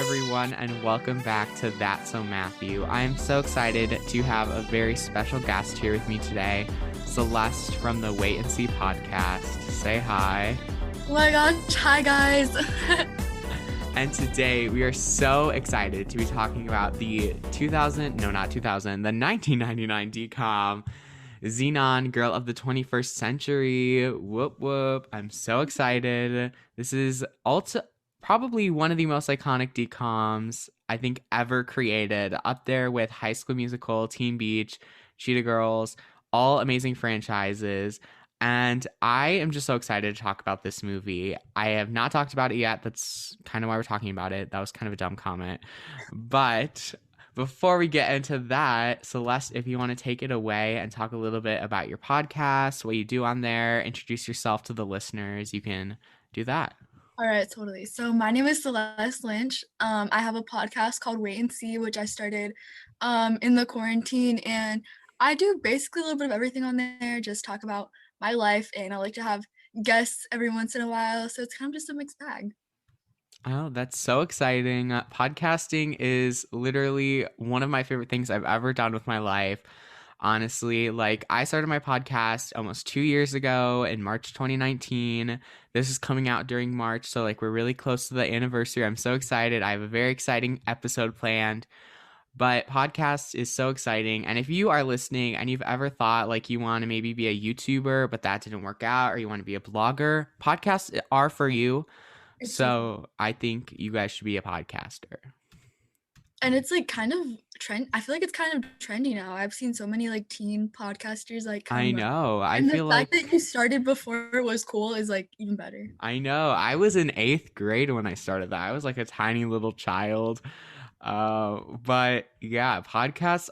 everyone, and welcome back to That's So Matthew. I am so excited to have a very special guest here with me today, Celeste from the Wait and See podcast. Say hi. Oh my gosh, hi guys. And today we are so excited to be talking about the 1999 DCOM, Zenon, Girl of the 21st Century. Whoop whoop. I'm so excited. This is probably one of the most iconic DCOMs I think ever created, up there with High School Musical, Teen Beach, Cheetah Girls, all amazing franchises. And I am just so excited to talk about this movie. I have not talked about it yet. That's kind of why we're talking about it. That was kind of a dumb comment. But before we get into that, Celeste, if you want to take it away and talk a little bit about your podcast, what you do on there, introduce yourself to the listeners, you can do that. All right, totally. So my name is Celeste Lynch. I have a podcast called Wait and See, which I started in the quarantine, and I do basically a little bit of everything on there, just talk about my life, and I like to have guests every once in a while, so it's kind of just a mixed bag. Oh, that's so exciting. Podcasting is literally one of my favorite things I've ever done with my life. Honestly, like I started my podcast almost 2 years ago in March 2019. This is coming out during March, so like we're really close to the anniversary. I'm so excited. I have a very exciting episode planned. But podcast is so exciting. And if you are listening and you've ever thought like you want to maybe be a YouTuber, but that didn't work out, or you want to be a blogger, podcasts are for you. So I think you guys should be a podcaster. And it's like kind of trend. I feel like it's kind of trendy now. I've seen so many like teen podcasters like come I know. up. And the fact that you started before it was cool is like even better. I know. I was in 8th grade when I started that. I was like a tiny little child. But yeah, podcasts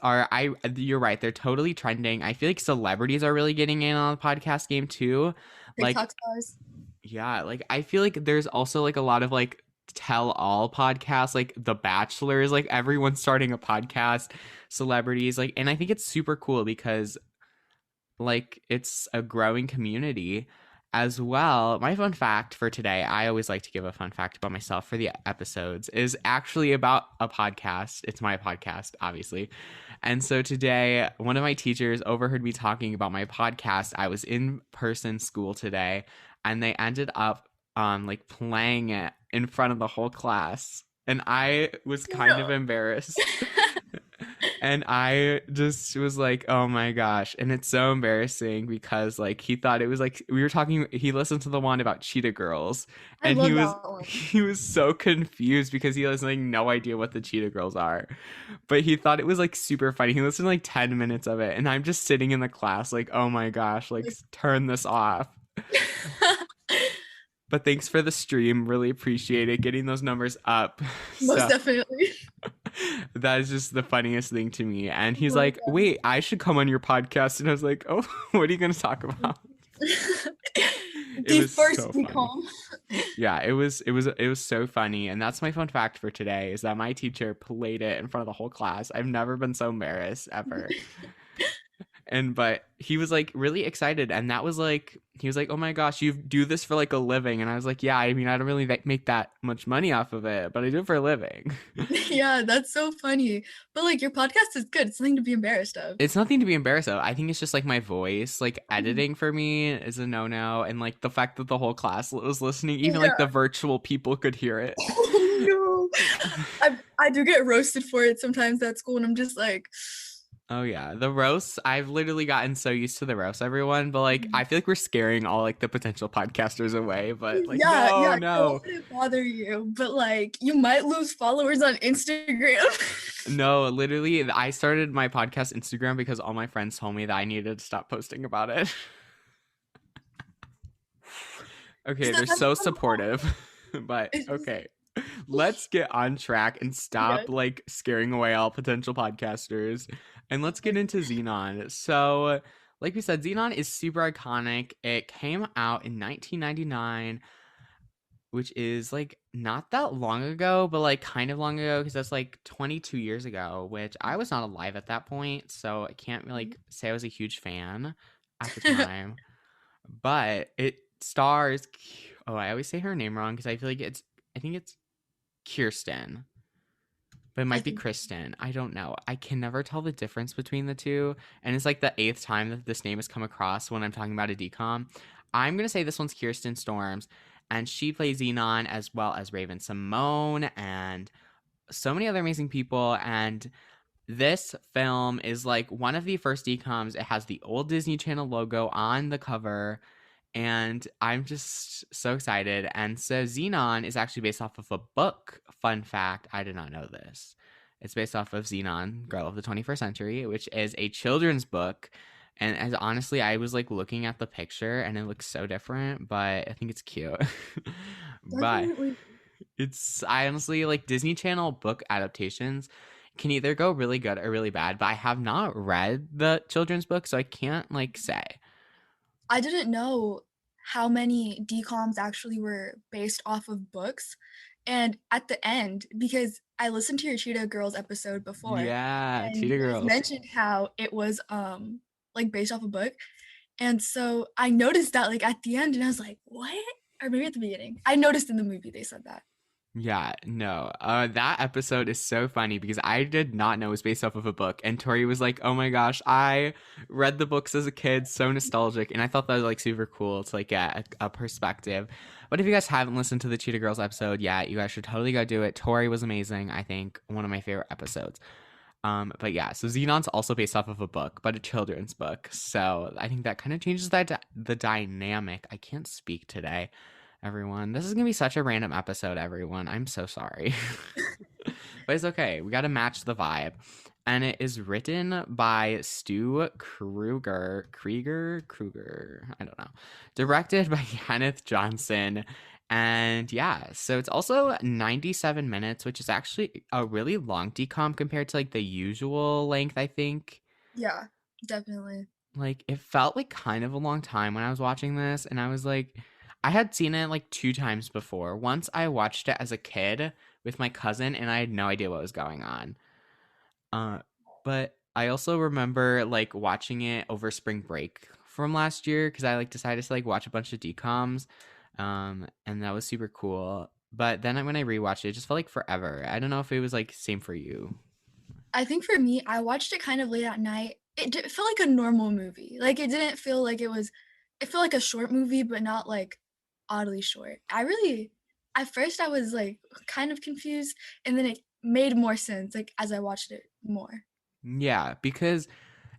you're right. They're totally trending. I feel like celebrities are really getting in on the podcast game too. TikTok like stars. Yeah, like I feel like there's also like a lot of like tell-all podcasts, like The Bachelor is like everyone's starting a podcast, celebrities, like, and I think it's super cool because like it's a growing community as well. My fun fact for today, I always like to give a fun fact about myself for the episodes, is actually about a podcast. It's my podcast, obviously. And so today, one of my teachers overheard me talking about my podcast. I was in person school today, and they ended up like playing it in front of the whole class. And I was kind of embarrassed. And I just was like, oh my gosh. And it's so embarrassing because like he thought it was like he listened to the one about Cheetah Girls, and he was so confused because he has like no idea what the Cheetah Girls are. But he thought it was like super funny. He listened to like 10 minutes of it, and I'm just sitting in the class like, oh my gosh, like turn this off. But thanks for the stream. Really appreciate it. Getting those numbers up. Most definitely. That is just the funniest thing to me. And he's like, wait, I should come on your podcast. And I was like, oh, what are you going to talk about? The first DCOM. Yeah, it was so funny. And that's my fun fact for today, is that my teacher played it in front of the whole class. I've never been so embarrassed ever. But he was like really excited, and that was like, he was like, oh my gosh, you do this for like a living. And I was like, yeah, I mean, I don't really make that much money off of it, but I do it for a living. Yeah, that's so funny. But like your podcast is good. It's nothing to be embarrassed of. It's nothing to be embarrassed of. I think it's just like my voice, like editing for me is a no-no, and like the fact that the whole class was listening, even like the virtual people could hear it. Oh no. I do get roasted for it sometimes at school, and I'm just like, oh yeah, the roasts, I've literally gotten so used to the roasts, everyone, but like I feel like we're scaring all like the potential podcasters away, but like no, don't let it bother you, but like you might lose followers on Instagram. No, literally, I started my podcast Instagram because all my friends told me that I needed to stop posting about it. Okay, they're so supportive. But okay, let's get on track and stop like scaring away all potential podcasters, and let's get into Zenon. So like we said, Zenon is super iconic. It came out in 1999, which is like not that long ago, but like kind of long ago, because that's like 22 years ago, which I was not alive at that point, so I can't like say I was a huge fan at the time. But it stars, I always say her name wrong because I feel like I think it's Kirsten. but it I might be think Kristen. I don't know. I can never tell the difference between the two. And it's like the eighth time that this name has come across when I'm talking about a decom. I'm going to say this one's Kirsten Storms, and she plays Xenon as well as Raven Simone and so many other amazing people. And this film is like one of the first decoms. It has the old Disney Channel logo on the cover, and I'm just so excited. And so Xenon is actually based off of a book. Fun fact, I did not know this. It's based off of Xenon, Girl of the 21st Century, which is a children's book. And as honestly, I was like looking at the picture and it looks so different, but I think it's cute. But definitely. it's I honestly like Disney Channel book adaptations can either go really good or really bad, but I have not read the children's book, so I can't like say. I didn't know how many DComs actually were based off of books. And at the end, because I listened to your Cheetah Girls episode before, Yeah, and Cheetah you guys Girls. mentioned how it was like based off a book. And so I noticed that like at the end and I was like, what? Or maybe at the beginning. I noticed in the movie they said that. Yeah, no. That episode is so funny because I did not know it was based off of a book. And Tori was like, "Oh my gosh, I read the books as a kid, so nostalgic." And I thought that was like super cool to like get a perspective. But if you guys haven't listened to the Cheetah Girls episode yet, you guys should totally go do it. Tori was amazing. I think one of my favorite episodes. But yeah, so Xenon's also based off of a book, but a children's book. So I think that kind of changes the dynamic. I can't speak today, everyone. This is gonna be such a random episode, everyone. I'm so sorry. But it's okay. We gotta match the vibe. And it is written by Stu Kruger. I don't know. Directed by Kenneth Johnson. And yeah, so it's also 97 minutes, which is actually a really long decom compared to like the usual length, I think. Yeah, definitely. Like it felt like kind of a long time when I was watching this, and I was like, I had seen it like two times before. Once I watched it as a kid with my cousin, and I had no idea what was going on. Uh, but I also remember like watching it over spring break from last year because I like decided to like watch a bunch of decoms, and that was super cool. But then when I rewatched it, it just felt like forever. I don't know if it was like same for you. I think for me, I watched it kind of late at night. It felt like a normal movie. Like it didn't feel like it felt like a short movie, but not like oddly short. At first I was like kind of confused, and then it made more sense like as I watched it more. Yeah, because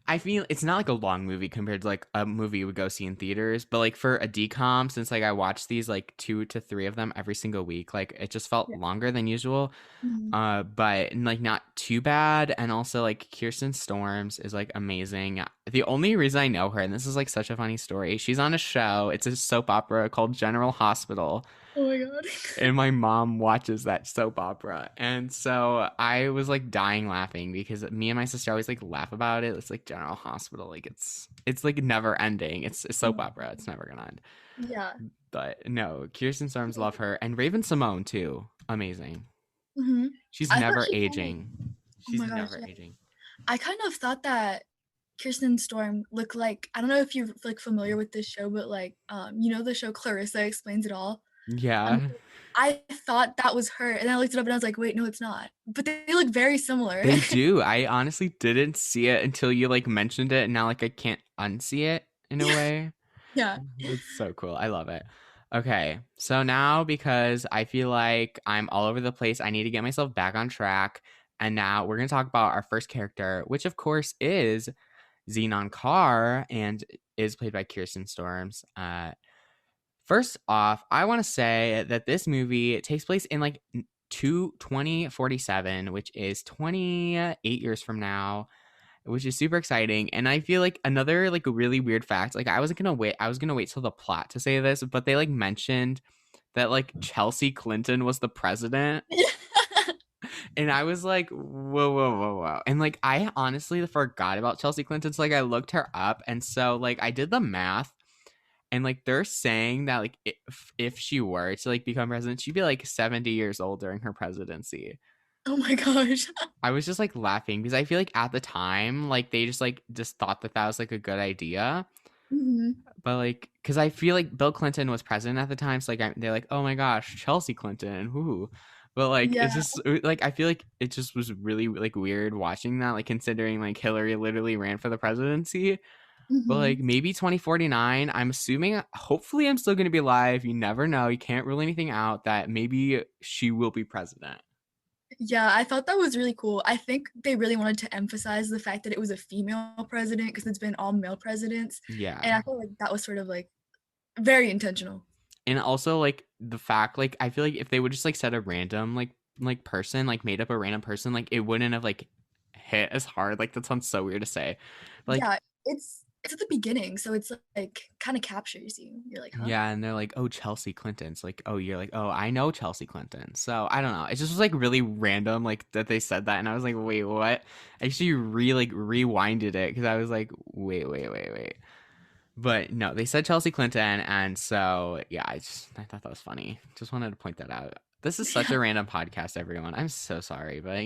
I feel it's not like a long movie compared to like a movie you would go see in theaters, but like for a decom, since like I watched these like 2 to 3 of them every single week, like it just felt Yeah. longer than usual. Mhm. But like not too bad. And also like Kirsten Storms is like amazing. The only reason I know her, and this is like such a funny story, she's on a show. It's a soap opera called General Hospital, Oh my god. and my mom watches that soap opera, and so I was like dying laughing because me and my sister always like laugh about it. It's like General Hospital, like it's like never ending. It's a soap opera, it's never gonna end. Yeah. But no, Kirsten Storms, love her, and Raven Simone too, amazing. Mhm. She's I thought never she kind of aging. Oh She's my gosh, never yeah. aging. I kind of thought that Kirsten Storm looked like I don't know if you're like familiar with this show, but like you know the show Clarissa Explains It All? Um, Yeah, I thought that was her, and I looked it up and I was like, wait, no, it's not. But they look very similar. they do. I honestly didn't see it until you like mentioned it, and now like I can't unsee it in a way. Yeah. It's so cool. I love it. Okay, so now because I feel like I'm all over the place, I need to get myself back on track. And now we're going to talk about our first character, which of course is Xenon Carr and is played by Kirsten Storms. First off, I want to say that this movie takes place in like 2047, which is 28 years from now, which is super exciting. And I feel like another like really weird fact, like I was gonna wait till the plot to say this, but they like mentioned that like Chelsea Clinton was the president. And I was like, whoa, whoa, whoa, whoa. And like I honestly forgot about Chelsea Clinton. So like I looked her up, and so like I did the math, and like they're saying that like if she were to like become president, she'd be like 70 years old during her presidency. Oh my gosh. I was just like laughing because I feel like at the time, like they just thought that that was like a good idea. Mhm. But like, because I feel like Bill Clinton was president at the time, so like they're like, oh my gosh, Chelsea Clinton, whoo. But like Yeah. it's just like I feel like it just was really like weird watching that, like considering like Hillary literally ran for the presidency. But like Hmm. maybe 2049, I'm assuming hopefully I'm still gonna be alive. You never know. You can't rule anything out that maybe she will be president. Yeah, I thought that was really cool. I think they really wanted to emphasize the fact that it was a female president because it's been all male presidents. Yeah. And I feel like that was sort of like very intentional. And also like the fact like I feel like if they would just like set a random like person, like made up a random person, like it wouldn't have like hit as hard. Like that sounds so weird to say. But like Yeah, it's at the beginning, so it's like kind of captures you. You're like, huh? yeah, and they're like, "Oh, Chelsea Clinton's." Like, "Oh, you're like, "Oh, I know Chelsea Clinton." So, I don't know. It just was like really random like that they said that and I was like, "Wait, what?" I actually rewinded it cuz I was like, "Wait. But no, they said Chelsea Clinton and so yeah, I thought that was funny. Just wanted to point that out. This is such Yeah, a random podcast, everyone. I'm so sorry, but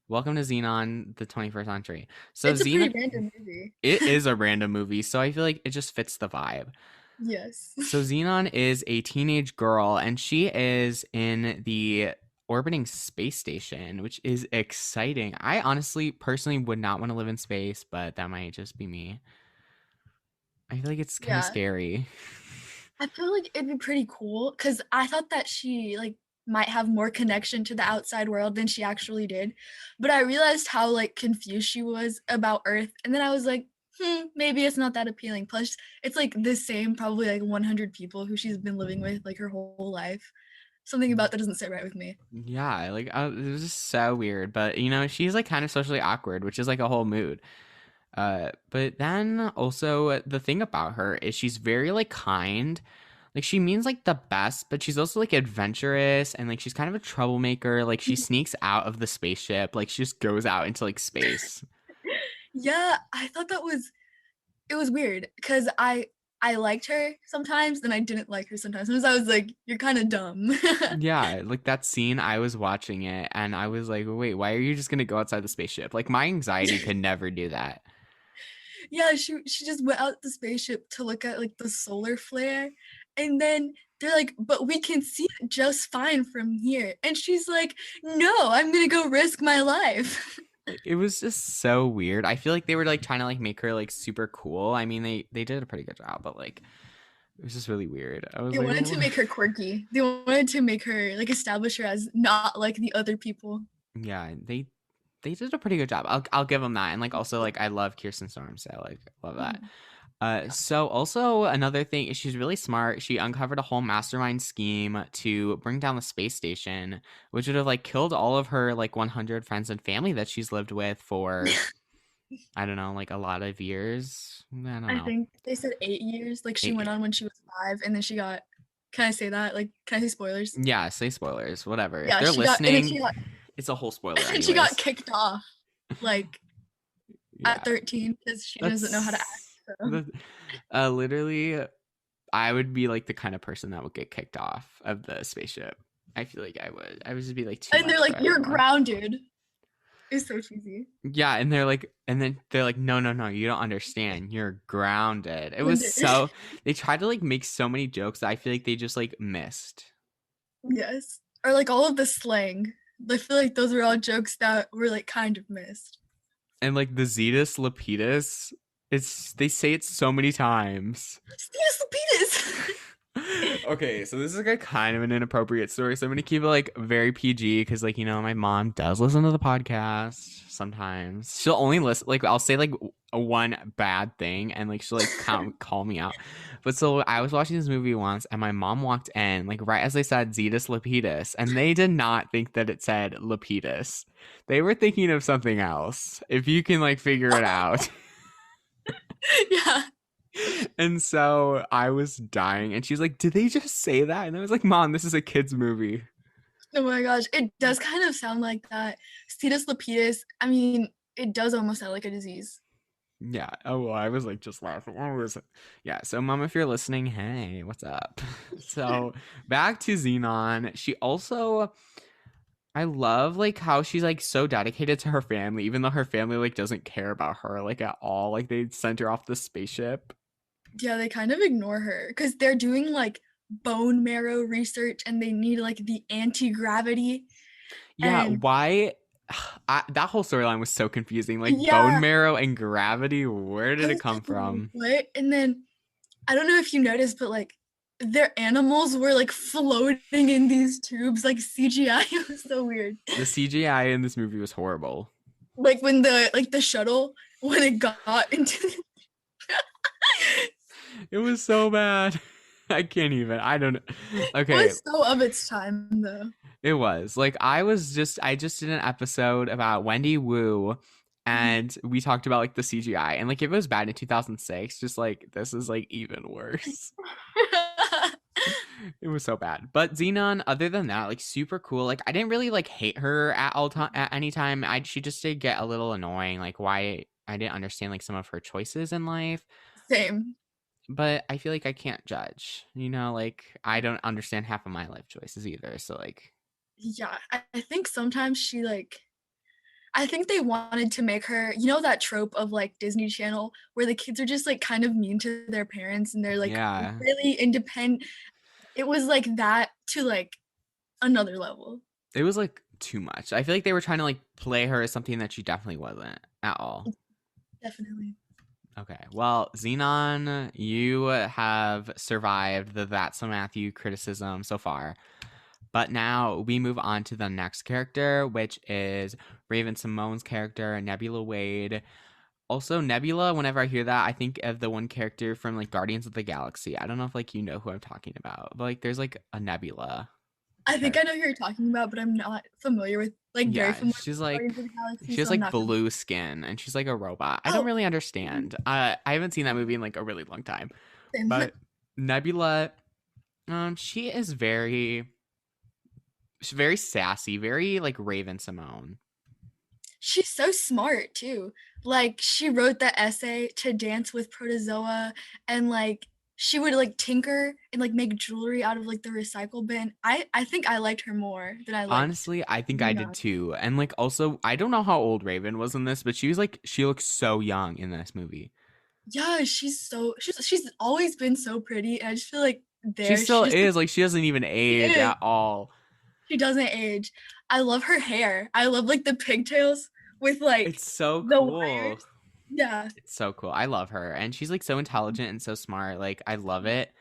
welcome to Xenon the 21st century. So it's a pretty Xenon random movie. it is a random movie, so I feel like it just fits the vibe. Yes. So Xenon is a teenage girl, and she is in the orbiting space station, which is exciting. I honestly, personally, would not want to live in space, but that might just be me. I feel like it's kind of Yeah. scary. I feel like it'd be pretty cool because I thought that she like might have more connection to the outside world than she actually did. But I realized how like confused she was about Earth. And then I was like, maybe it's not that appealing. Plus, it's like the same probably like 100 people who she's been living with like her whole life. Something about that doesn't sit right with me. Yeah, like it was just so weird. But she's like kind of socially awkward, which is like a whole mood. But then also the thing about her is she's very like kind. Like she means like the best, but she's also like adventurous and like she's kind of a troublemaker. Like she sneaks out of the spaceship. Like she just goes out into like space. Yeah, I thought that was it was weird because I liked her sometimes, then I didn't like her sometimes. Sometimes I was like, you're kind of dumb. Yeah, like that scene, I was watching it and I was like, wait, why are you just gonna go outside the spaceship? Like my anxiety could never do that. Yeah, she just went out the spaceship to look at like the solar flare, and then they're like, "But we can see it just fine from here." And she's like, "No, I'm gonna go risk my life." It was just so weird. I feel like they were like trying to like make her like super cool. I mean, they did a pretty good job, but like it was just really weird. I was They like, wanted to make her quirky. They wanted to make her like establish her as not like the other people. yeah, they did a pretty good job. I'll give them that. And like also like I love Kirsten Storm, so like love that. Mhm. So also another thing is she's really smart. She uncovered a whole mastermind scheme to bring down the space station, which would have like killed all of her like 100 friends and family that she's lived with for I don't know, like a lot of years. I don't I know. think they said 8 years. Like she went 8 years. on when she was 5, and then she got. Can I say that? Like, can I say spoilers? Yeah, say spoilers, whatever. If Yeah, they're she got, and then listening, she got, it's a whole spoiler and she got anyways. kicked off. Like at Yeah. 13 because she doesn't know how to act. That's So. literally I would be like the kind of person that would get kicked off of the spaceship. I feel like I would. I would just be like too And they're much for like, "You're everyone. grounded." It's so cheesy. Yeah, and then they're like, no, you don't understand. You're grounded. It was Grounded. so they tried to like make so many jokes that I feel like they just like missed. Yes. Or like all of the slang. I feel like those were all jokes that were like kind of missed. And like the Zetus Lapidus, it's they say it so many times. Steven Lapidus. Okay, so this is like a kind of an inappropriate story, so I'm gonna keep it like very PG because like my mom does listen to the podcast sometimes. She'll only listen like I'll say like one bad thing and like she'll like call me out. But so I was watching this movie once and my mom walked in like right as they said Zetus Lapidus and they did not think that it said Lapidus. They were thinking of something else. If you can like figure it out. Yeah. And so I was dying, and she's like, "Did they just say that?" And I was like, "Mom, this is a kids' movie." Oh my gosh. It does kind of sound like that. Stetus Lapidus, I mean, it does almost sound like a disease. Yeah. Oh, well, I was like just laughing. What was it? Yeah. So, Mom, if you're listening, hey, what's up? So back to Xenon. She also, I love like how she's like so dedicated to her family, even though her family like doesn't care about her like at all. Like they sent her off the spaceship. Yeah, they kind of ignore her because they're doing like bone marrow research and they need like the anti-gravity. Yeah, And why that whole storyline was so confusing. Like bone yeah, marrow and gravity, where I did it was come like, from? what? And then I don't know if you noticed, but like their animals were like floating in these tubes, like CGI. It was so weird. The CGI in this movie was horrible. Like when the shuttle when it got into It was so bad. I can't even. I don't know. it Okay, was so of its time though. it was. Like I just did an episode about Wendy Wu and we talked about like the CGI and like if it was bad in 2006, just like this is like even worse. It was so bad. But Xenon, other than that, like super cool. Like I didn't really like hate her at all time at any time. She just did get a little annoying, like why I didn't understand like some of her choices in life. Same. But I feel like I can't judge. You know, like I don't understand half of my life choices either. So like Yeah, I think sometimes she like I think they wanted to make her, you know, that trope of like Disney Channel where the kids are just like kind of mean to their parents and they're like yeah. really independent. It was like that to like another level. It was like too much. I feel like they were trying to like play her as something that she definitely wasn't at all. Definitely. Okay. Well, Xenon, you have survived the That's So Matthew criticism so far. But now we move on to the next character, which is Raven Simone's character, Nebula Wade. Also, Nebula, whenever I hear that, I think of the one character from like Guardians of the Galaxy. I don't know if like you know who I'm talking about, but like there's like a Nebula I think I character. know who you're talking about, but I'm not familiar with like very Yeah, familiar with Guardians of the Galaxy, she has so I'm like not familiar. blue skin and she's like a robot. I don't Oh, really mhm, understand. I haven't seen that movie in like a really long time. same. But Nebula, she is she's very sassy, very like Raven Simone. She's so smart too. Like she wrote that essay to dance with protozoa and like she would like tinker and like make jewelry out of like the recycle bin. I think I liked her more than I liked Honestly, I think I did Xenon. too. And like also, I don't know how old Raven was in this, but she was like she looks so young in this movie. Yeah, she's always been so pretty and I just feel like She there still she just is like she doesn't even she age is. at all. She doesn't age. I love her hair. I love like the pigtails with like It's so the cool. wires. Yeah. It's so cool. I love her. And she's like so intelligent and so smart. Like I love it.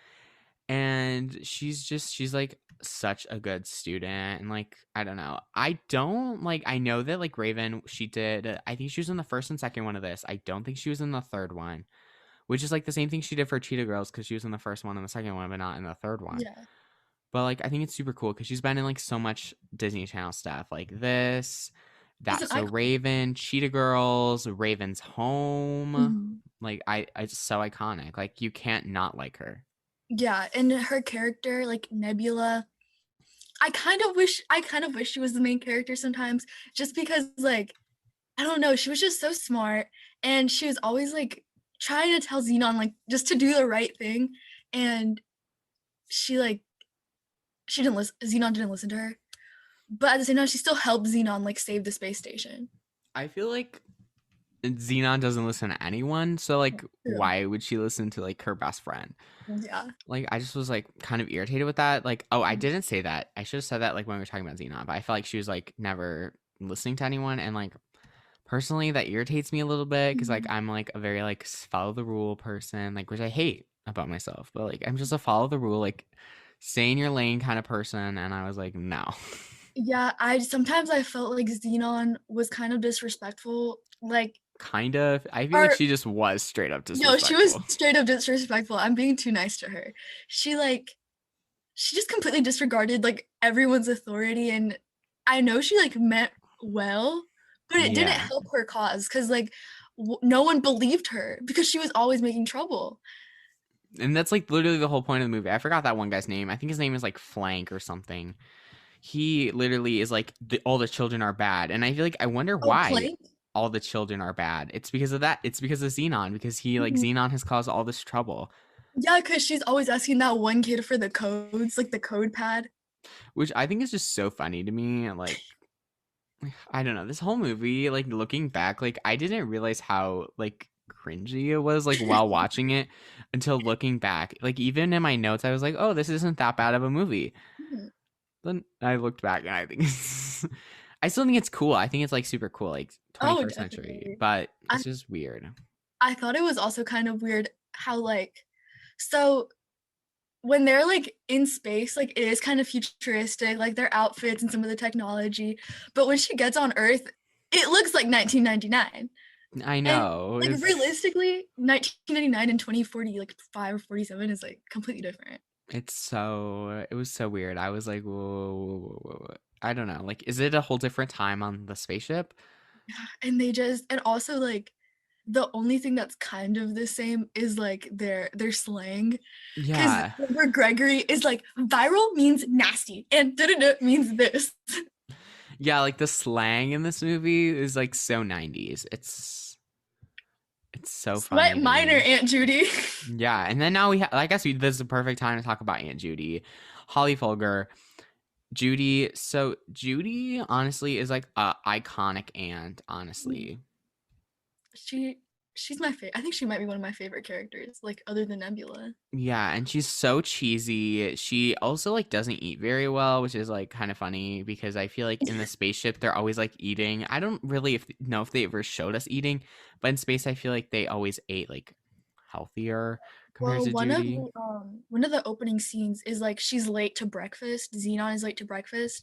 And she's like such a good student and like I don't know. I don't like I know that like Raven she did I think she was in the first and second one of this. I don't think she was in the third one, which is like the same thing she did for Cheetah Girls cuz she was in the first one and the second one but not in the third one. Yeah. But like I think it's super cool cuz she's been in like so much Disney Channel stuff like this, She's That's an So icon. Raven, Cheetah Girls, Raven's Home. Mhm. Like I just so iconic. Like you can't not like her. Yeah, and her character, like Nebula, I kind of wish she was the main character sometimes, just because like I don't know, she was just so smart and she was always like trying to tell Xenon like just to do the right thing and she like she didn't listen Xenon didn't listen to her. But at the same time she still helped Xenon like save the space station. I feel like Xenon doesn't listen to anyone, so like True. why would she listen to like her best friend? Yeah. Like I just was like kind of irritated with that. Like, oh, I didn't say that. I should have said that like when we were talking about Xenon, but I felt like she was like never listening to anyone and like personally that irritates me a little bit because like Mhm. I'm like a very like follow the rule person, like which I hate about myself, but like I'm just a follow the rule, like stay in your lane kind of person. And I was like, no. Yeah, I sometimes I felt like Xenon was kind of disrespectful. Like Kind of. I feel like or she just was straight up no, she was disrespectful. straight up disrespectful. I'm being too nice to her. She like she just completely disregarded like everyone's authority and I know she like meant well, but it didn't Yeah. help her cause cuz like no one believed her because she was always making trouble. And that's like literally the whole point of the movie. I forgot that one guy's name. I think his name is like Flank or something. He literally is like all the children are bad, and I feel like I wonder Oh, why Plank? all the children are bad. It's because of that. It's because of Xenon because he like Mhm. Xenon has caused all this trouble, Yeah, cuz she's always asking that one kid for the codes, like the code pad. which I think is just so funny to me. Like I don't know this whole movie. Like looking back, like I didn't realize how like cringy it was like while watching it until looking back. Like even in my notes, I was like, "Oh, this isn't that bad of a movie." Mhm. Then I looked back and I think I still think it's cool. I think it's like super cool, like Oh, 21st century, definitely. but I it's just weird. I thought it was also kind of weird how like so when they're like in space, like it is kind of futuristic, like their outfits and some of the technology. But when she gets on Earth, it looks like 1999. I And know. like realistically, 1999 and 2040, like 5 or 47 is like completely different. It was so weird. I was like, whoa, whoa, whoa, whoa, whoa. I don't know. Like, is it a whole different time on the spaceship? And they just and also like the only thing that's kind of the same is like their slang. Because Yeah. remember Gregory is like viral means nasty and da means this. Yeah, like the slang in this movie is like so 90s. It's so Sweat funny to minor, me. Aunt Judy. Yeah, and then now I guess this is the perfect time to talk about Aunt Judy. Holly Folger, Judy. So Judy honestly is like a iconic aunt, honestly. she she's my favorite. I think she might be one of my favorite characters, like other than Nebula. Yeah, and she's so cheesy. She also like doesn't eat very well, which is like kind of funny because I feel like in the spaceship they're always like eating. I don't really know if they ever showed us eating, but in space I feel like they always ate like healthier compared Well, to Judy. one of the opening scenes is like she's late to breakfast. Zenon is late to breakfast,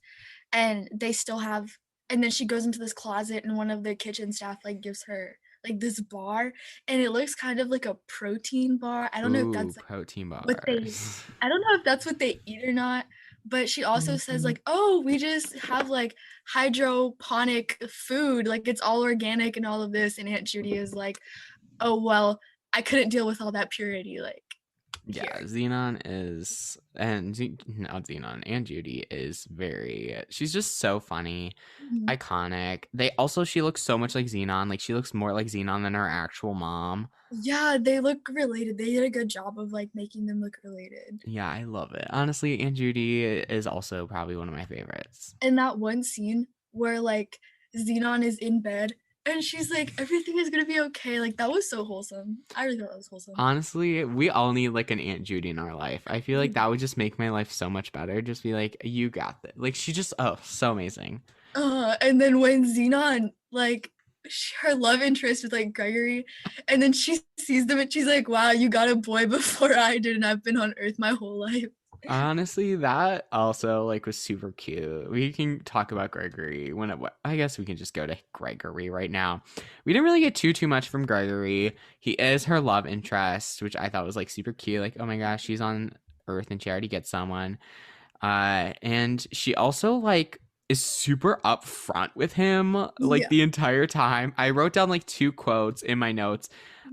and they still have. And then she goes into this closet, and one of the kitchen staff like gives her like this bar, and it looks kind of like a protein bar. I don't know if Ooh, that's like protein what they. bars. I don't know if that's what they eat or not. But she also says like, "Oh, we just have like hydroponic food, like it's all organic and all of this." And Aunt Judy is like, "Oh well, I couldn't deal with all that purity like Yeah, here." Xenon is, and not Xenon, and Judy is very, she's just so funny, Mhm. iconic. She looks so much like Xenon. Like, she looks more like Xenon than her actual mom. Yeah, they look related. They did a good job of like making them look related. Yeah, I love it. Honestly, Aunt Judy is also probably one of my favorites. And that one scene where like Xenon is in bed and she's like, everything is gonna be okay. Like that was so wholesome. I really thought that was wholesome. Honestly, we all need like an Aunt Judy in our life. I feel like that would just make my life so much better. Just be like, you got this. Like, she just, oh, so amazing. And then when Xenon like her love interest with like Gregory, and then she sees them and she's like, "Wow, you got a boy before I did, and I've been on Earth my whole life." Honestly, that also like was super cute. We can talk about Gregory I guess we can just go to Gregory right now. We didn't really get too much from Gregory. He is her love interest, which I thought was like super cute. Like, oh my gosh, she's on Earth and she already gets someone. And she also like is super upfront with him like Yeah. the entire time. I wrote down like two quotes in my notes.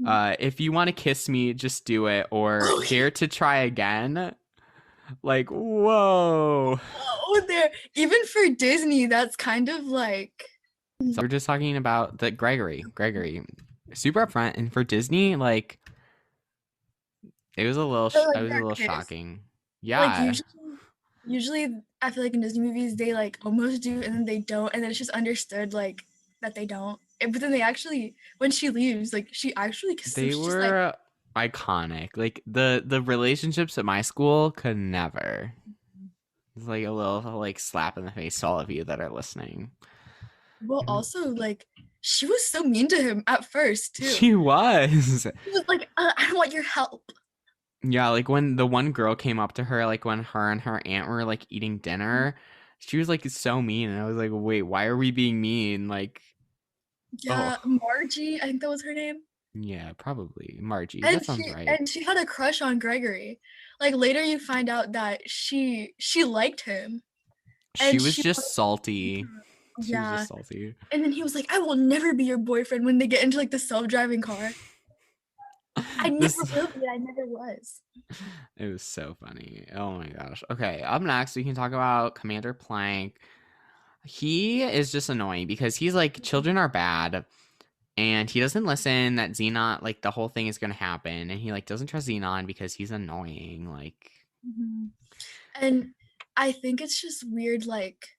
If you want to kiss me, just do it, or Oh, dare to try again. Like, whoa. oh, there. Even for Disney, that's kind of like. So we're just talking about the Gregory, super upfront, and for Disney, like, So like it was a they're little kiss. shocking. Like Yeah, usually I feel like in Disney movies they like almost do and then they don't, and then it's just understood like that they don't. But then they actually, when she leaves, like she actually kisses him. they She's just like, were iconic. Like the relationships at my school could never. It's like a little like slap in the face to all of you that are listening. well, also like she was so mean to him at first too. She was. She was like, I don't want your help. Yeah, like when the one girl came up to her, like when her and her aunt were like eating dinner, she was like so mean, and I was like, wait, why are we being mean? Like, oh, Yeah, Margie, I think that was her name. yeah, probably Margie. That And sounds she right. and she had a crush on Gregory. Like later you find out that she liked him She and was she just salty. She was yeah. just salty. And then he was like, I will never be your boyfriend when they get into like the self-driving car. I never This will be, I never was. it was so funny. Oh my gosh. Okay, up next we can talk about Commander Plank. He is just annoying because he's like, children are bad, and he doesn't listen that Xenon, like the whole thing is gonna happen, and he like doesn't trust Xenon because he's annoying. Like, Mhm. And I think it's just weird, like,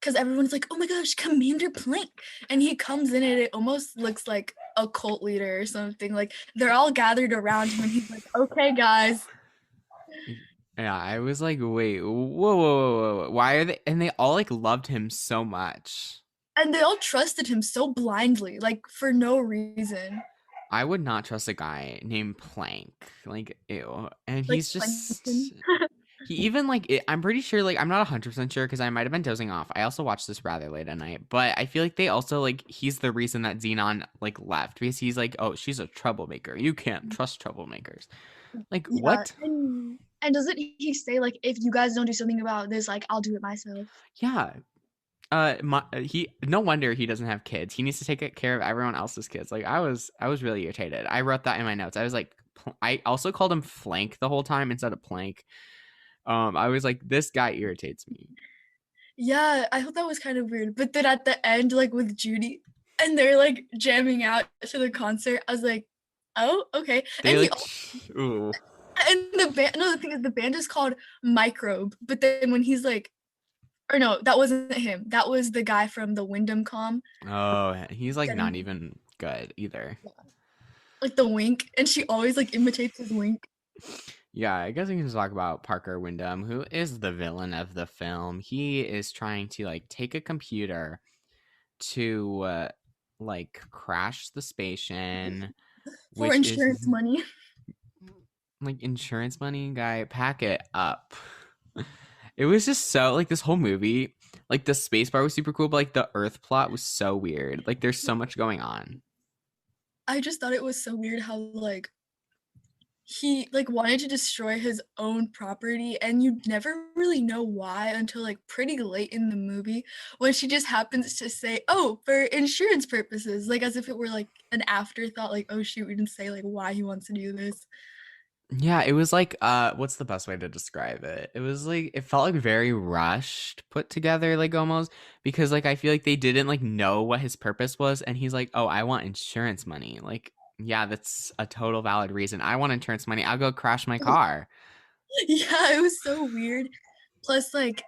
because everyone's like, oh my gosh, Commander Plank. And he comes in and it almost looks like a cult leader or something. Like they're all gathered around him and he's like, okay, guys. Yeah, I was like, wait, whoa, whoa, whoa, whoa, why are they? And they all like loved him so much. And they all trusted him so blindly, like for no reason. I would not trust a guy named Plank. Like, ew. And Like he's Plankton. just he even like I'm pretty sure like I'm not 100% sure because I might have been dozing off. I also watched this rather late at night, but I feel like they also like he's the reason that Xenon like left because he's like, "Oh, she's a troublemaker. You can't trust troublemakers." Like, Yeah. what? And doesn't he say like if you guys don't do something about this, like I'll do it myself? Yeah. He no wonder he doesn't have kids. He needs to take care of everyone else's kids. Like I was really irritated. I wrote that in my notes. I was like I also called him Flank the whole time instead of Plank. I was like, this guy irritates me. Yeah, I thought that was kind of weird. But then at the end, like with Judy, and they're like jamming out to the concert, I was like, oh, okay. They And he like, ooh, and the band, no, the thing is the band is called Microbe, but then when he's like, or no, that wasn't him. That was the guy from the Wyndham Com. oh, he's like not Then even good either. like the wink, and she always like imitates his wink. Yeah, I guess we can talk about Parker Wyndham, who is the villain of the film. He is trying to like take a computer to like crash the station, For which is insurance money. like insurance money. Guy, pack it up. It was just so like this whole movie, like the space bar was super cool, but like the Earth plot was so weird. Like there's so much going on. I just thought it was so weird how like he like wanted to destroy his own property and you never really know why until like pretty late in the movie when she just happens to say, oh, for insurance purposes, like as if it were like an afterthought, like, oh shoot, we didn't say like why he wants to do this. Yeah, it was like what's the best way to describe it? It was like it felt like very rushed, put together like almost because like I feel like they didn't like know what his purpose was and he's like, "Oh, I want insurance money." Like, yeah, that's a total valid reason. I want insurance money. I'll go crash my car. Yeah, it was so weird. Plus, like,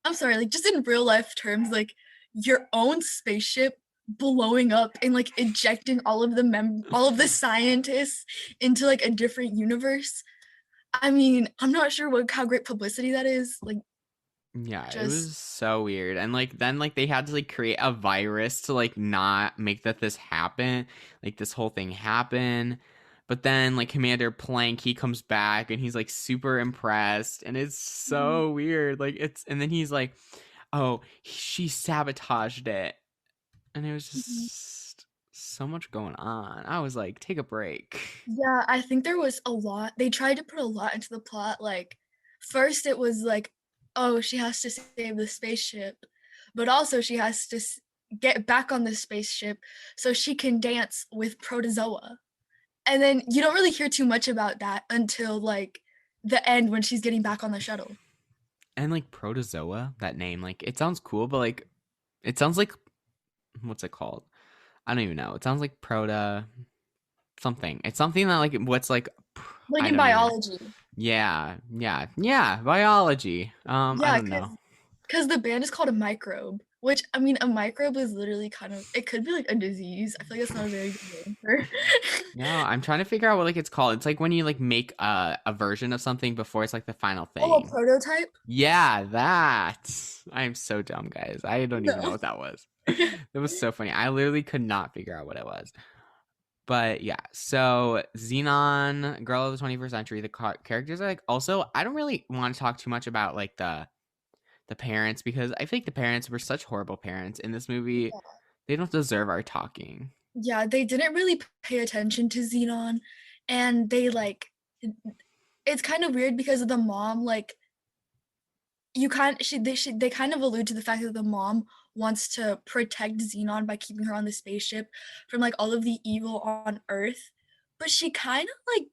I'm sorry, like just in real life terms, like your own spaceship blowing up and like ejecting all of the scientists into like a different universe. I mean, I'm not sure what how great publicity that is. Like, Yeah, it just was so weird. And like then like they had to like create a virus to like not make that this happen, like this whole thing happen. But then like Commander Plank, he comes back and he's like super impressed and it's Mhm, so weird. Like it's and then he's like, "Oh, she sabotaged it." And it was mhm. just so much going on. I was like, "Take a break." Yeah, I think there was a lot. They tried to put a lot into the plot. Like, first it was like, oh, she has to save the spaceship, but also she has to get back on the spaceship so she can dance with Protozoa. And then you don't really hear too much about that until like the end when she's getting back on the shuttle. And like Protozoa, that name, like it sounds cool, but like it sounds like what's it called? I don't even know. It sounds like proto something. It's something that like what's like Like I in don't even. biology. Yeah, yeah, yeah. Biology. I Yeah, don't know. because the band is called a microbe, which I mean, a microbe is literally kind of it could be like a disease. I feel like that's not a very good name for. No, I'm trying to figure out what like it's called. It's like when you like make a version of something before it's like the final Oh, a thing. prototype? Yeah, that. I am so dumb, guys. I don't even know No. what that was. That was so funny. I literally could not figure out what it was. But yeah, so Xenon, Girl of the 21st Century, the characters are like also I don't really want to talk too much about like the parents because I think the parents were such horrible parents in this movie. They don't deserve our talking. Yeah, they didn't really pay attention to Xenon, and they like it's kind of weird because of the mom. Like you kind they kind of allude to the fact that the mom wants to protect Xenon by keeping her on the spaceship from like all of the evil on Earth, but she kind of like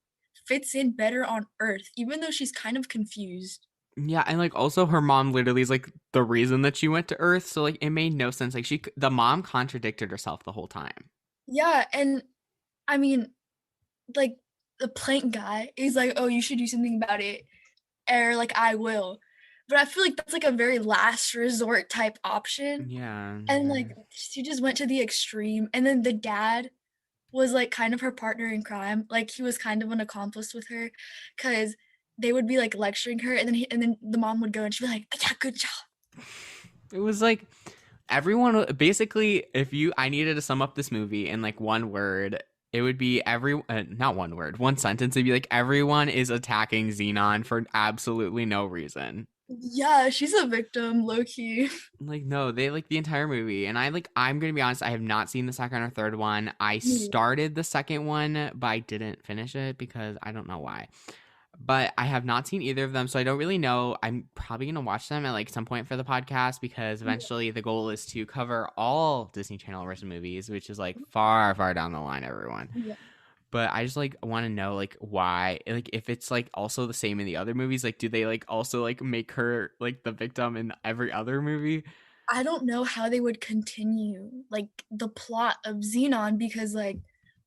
fits in better on Earth, even though she's kind of confused. Yeah, and like also her mom literally is like the reason that she went to Earth, so like it made no sense. Like the mom contradicted herself the whole time. Yeah, and I mean, like the plank guy, he's like, "Oh, you should do something about it," or like, "I will." But I feel like that's like a very last resort type option. Yeah. And like she just went to the extreme. And then the dad, was like kind of her partner in crime. Like he was kind of an accomplice with her, because they would be like lecturing her, and then the mom would go and she'd be like, "Yeah, good job." It was like everyone basically, if you I needed to sum up this movie in like one word, it would be not one word, one sentence. It'd be like everyone is attacking Xenon for absolutely no reason. Yeah, she's a victim, low key. Like no, they like the entire movie, and I'm gonna be honest, I have not seen the second or third one. I Me. started the second one, but I didn't finish it because I don't know why. But I have not seen either of them, so I don't really know. I'm probably gonna watch them at like some point for the podcast because eventually the goal is to cover all Disney Channel original movies, which is like far, far down the line, everyone. Yeah. But I just like want to know like why, like if it's like also the same in the other movies, like do they like also like make her like the victim in every other movie? I don't know how they would continue like the plot of Xenon, because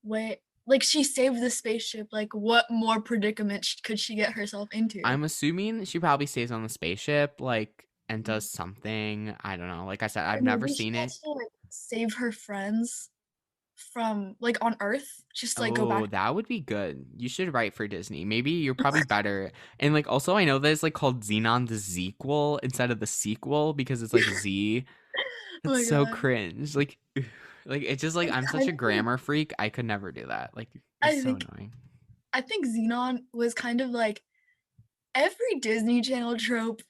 what like she saved the spaceship. Like what more predicament could she get herself into? I'm assuming she probably stays on the spaceship, like, and does something. I don't know. Like I said, Or I've never maybe she seen it. has to like save her friends from like on Earth, just like go Oh, back. that would be good. You should write for Disney. Maybe you're probably better. And like also I know that it's like called Xenon the sequel instead of the sequel because it's like Z. Oh It's my so god. cringe. Like it's just like It's I'm such kind a of like grammar freak. I could never do that. Like it's I so think annoying. I think Xenon was kind of like every Disney Channel trope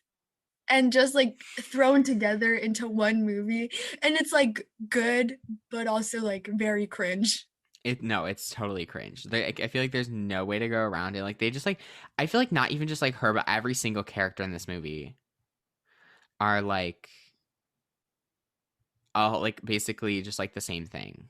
and just like thrown together into one movie, and it's like good but also like very cringe. It's totally cringe. I feel like there's no way to go around it. Like they just like I feel like not even just like her, but every single character in this movie are like all like basically just like the same thing.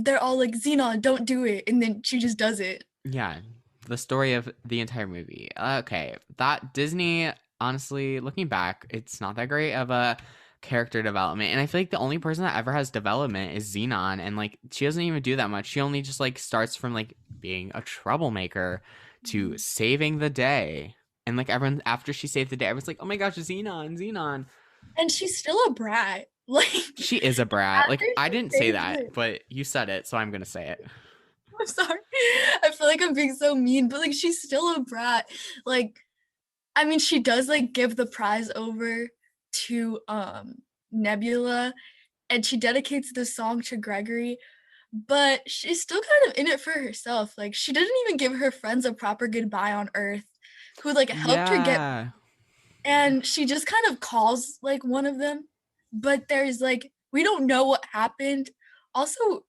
They're all like, Xenon, don't do it, and then she just does it. Yeah, the story of the entire movie. Okay, that Disney, honestly, looking back, it's not that great of a character development. And I feel like the only person that ever has development is Xenon, and like she doesn't even do that much. She only just like starts from like being a troublemaker to Mhm. saving the day. And like everyone after she saved the day, everyone's like, "Oh my gosh, Xenon, Xenon." And she's still a brat. Like She is a brat. after Like I she didn't say saves that, it. but you said it, so I'm gonna say it. I'm sorry. I feel like I'm being so mean, but like she's still a brat. Like, I mean, she does like give the prize over to Nebula, and she dedicates the song to Gregory, but she's still kind of in it for herself. Like she didn't even give her friends a proper goodbye on Earth, who like helped her get, Yeah. and she just kind of calls like one of them, but there's like we don't know what happened. Also,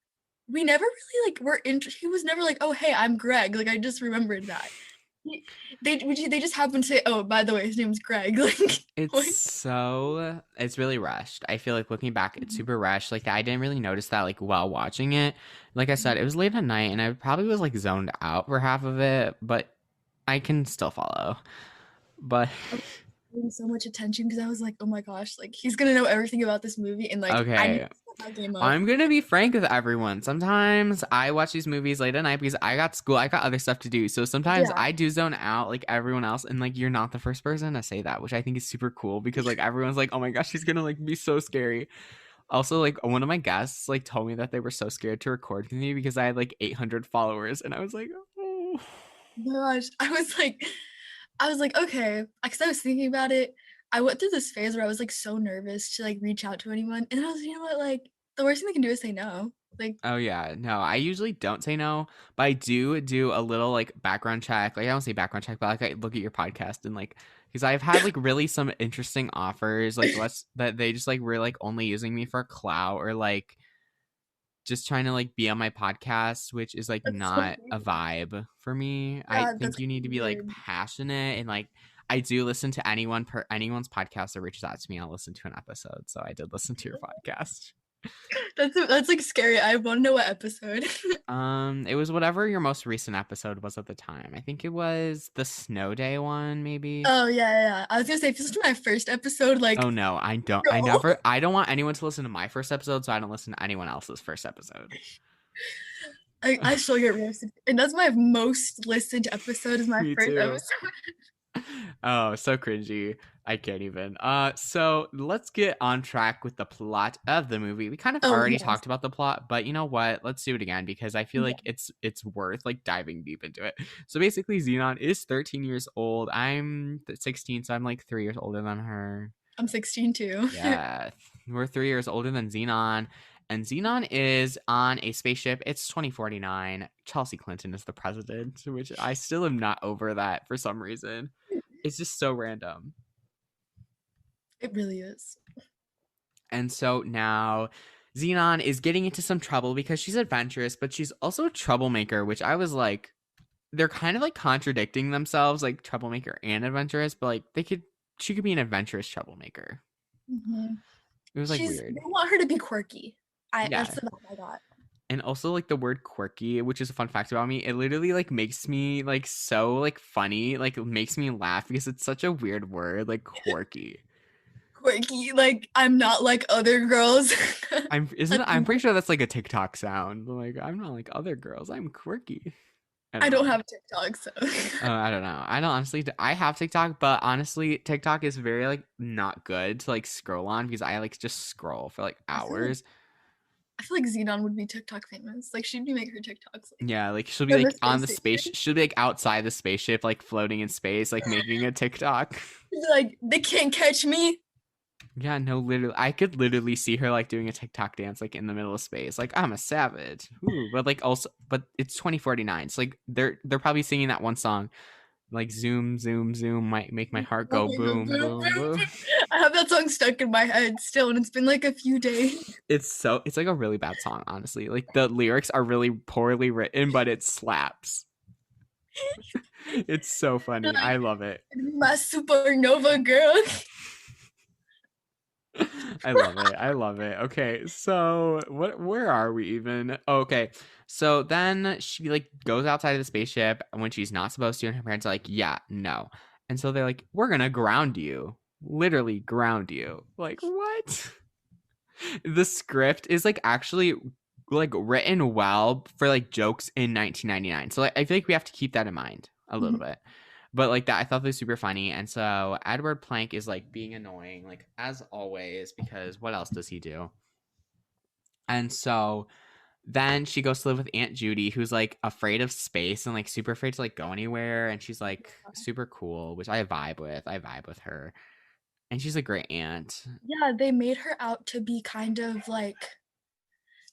we never really like were in. He was never like, "Oh, hey, I'm Greg." Like I just remembered that. He- they just happened to say, "Oh, by the way, his name's Greg." Like what? It's really rushed. I feel like looking back, it's super rushed. Like I didn't really notice that like while watching it. Like I said, it was late at night and I probably was like zoned out for half of it, but I can still follow. But I was paying so much attention because I was like, "Oh my gosh, like he's gonna know everything about this movie," and like I need okay, to step my game up. I'm gonna be frank with everyone. Sometimes I watch these movies late at night because I got school, I got other stuff to do. So sometimes Yeah, I do zone out like everyone else, and like you're not the first person to say that, which I think is super cool because like everyone's like, oh my gosh, she's gonna like be so scary. Also, like one of my guests like told me that they were so scared to record with me because I had like 800 followers, and I was like, oh. gosh, I was like, okay, because I was thinking about it. I went through this phase where I was like so nervous to like reach out to anyone, and I was, you know what, like the worst thing they can do is say no. Like, Oh yeah, no, I usually don't say no, but I do a little like background check. Like I don't say background check, but like I look at your podcast and like because I've had like really some interesting offers, like less that they just like were like only using me for clout or like just trying to like be on my podcast, which is like that's so not a weird. vibe for me. I Yeah, think that's you need to be like weird. passionate and like I do listen to anyone's podcast that reaches out to me. I'll listen to an episode. So I did listen to your podcast. That's like scary. I want to know what episode. It was whatever your most recent episode was at the time. I think it was the snow day one, maybe. Oh yeah, yeah, yeah. I was gonna say if this was my first episode, like Oh no, I don't. no. I don't want anyone to listen to my first episode, so I don't listen to anyone else's first episode. I still get roasted, and that's my most listened episode. Is my Me first too. episode. Oh, so cringy. I can't even. So let's get on track with the plot of the movie. We kind of Oh already yes. talked about the plot, but you know what? Let's do it again because I feel Yeah. like it's worth like diving deep into it. So basically, Xenon is 13 years old. I'm 16, so I'm like 3 years older than her. I'm 16 too. Yeah, we're 3 years older than Xenon. And Xenon is on a spaceship. It's 2049. Chelsea Clinton is the president, which I still am not over that for some reason. It's just so random. It really is. And so now Xenon is getting into some trouble because she's adventurous, but she's also a troublemaker, which I was like, they're kind of like contradicting themselves, like troublemaker and adventurous, but like she could be an adventurous troublemaker. Hmm. It was like They weird. want her to be quirky. That's Yeah. the vibe I got. And also like the word quirky, which is a fun fact about me, it literally like makes me like so like funny, like it makes me laugh because it's such a weird word, like quirky. Quirky, like I'm not like other girls. That's I'm pretty me. sure that's like a TikTok sound. Like I'm not like other girls, I'm quirky. I I don't don't know. have TikTok, so I don't know. I don't honestly. I have TikTok, but honestly, TikTok is very like not good to like scroll on because I like just scroll for like I feel like hours. I feel like Xenon would be TikTok famous. Like she'd be making her TikToks like Yeah, like she'll be from the like on space the space. station. She'll be like outside the spaceship, like floating in space, like making a TikTok. She'd be like, they can't catch me. Yeah, no, literally, I could literally see her like doing a TikTok dance like in the middle of space. Like I'm a savage. Ooh, but like also, but it's 2049. So like they're probably singing that one song, like zoom, zoom, zoom, might make my heart Oh go my God, boom, boom, boom, boom, boom. boom. I have that song stuck in my head still, and it's been like a few days. It's like a really bad song, honestly. Like the lyrics are really poorly written, but it slaps. It's so You're funny. like, I love it. my supernova girl. I love it. I love it. Okay, so where are we even? Okay. So then she like goes outside of the spaceship when she's not supposed to, and her parents are like, yeah, no. And so they're like, we're gonna ground you. Literally ground you. Like, what? The script is like actually like written well for like jokes in 1999. So like I feel like we have to keep that in mind a little Mhm. bit. But like that I thought that was super funny. And so Edward Plank is like being annoying like as always because what else does he do? And so then she goes to live with Aunt Judy who's like afraid of space and like super afraid to like go anywhere and she's like super cool, which I vibe with. I vibe with her. And she's a great aunt. Yeah, they made her out to be kind of like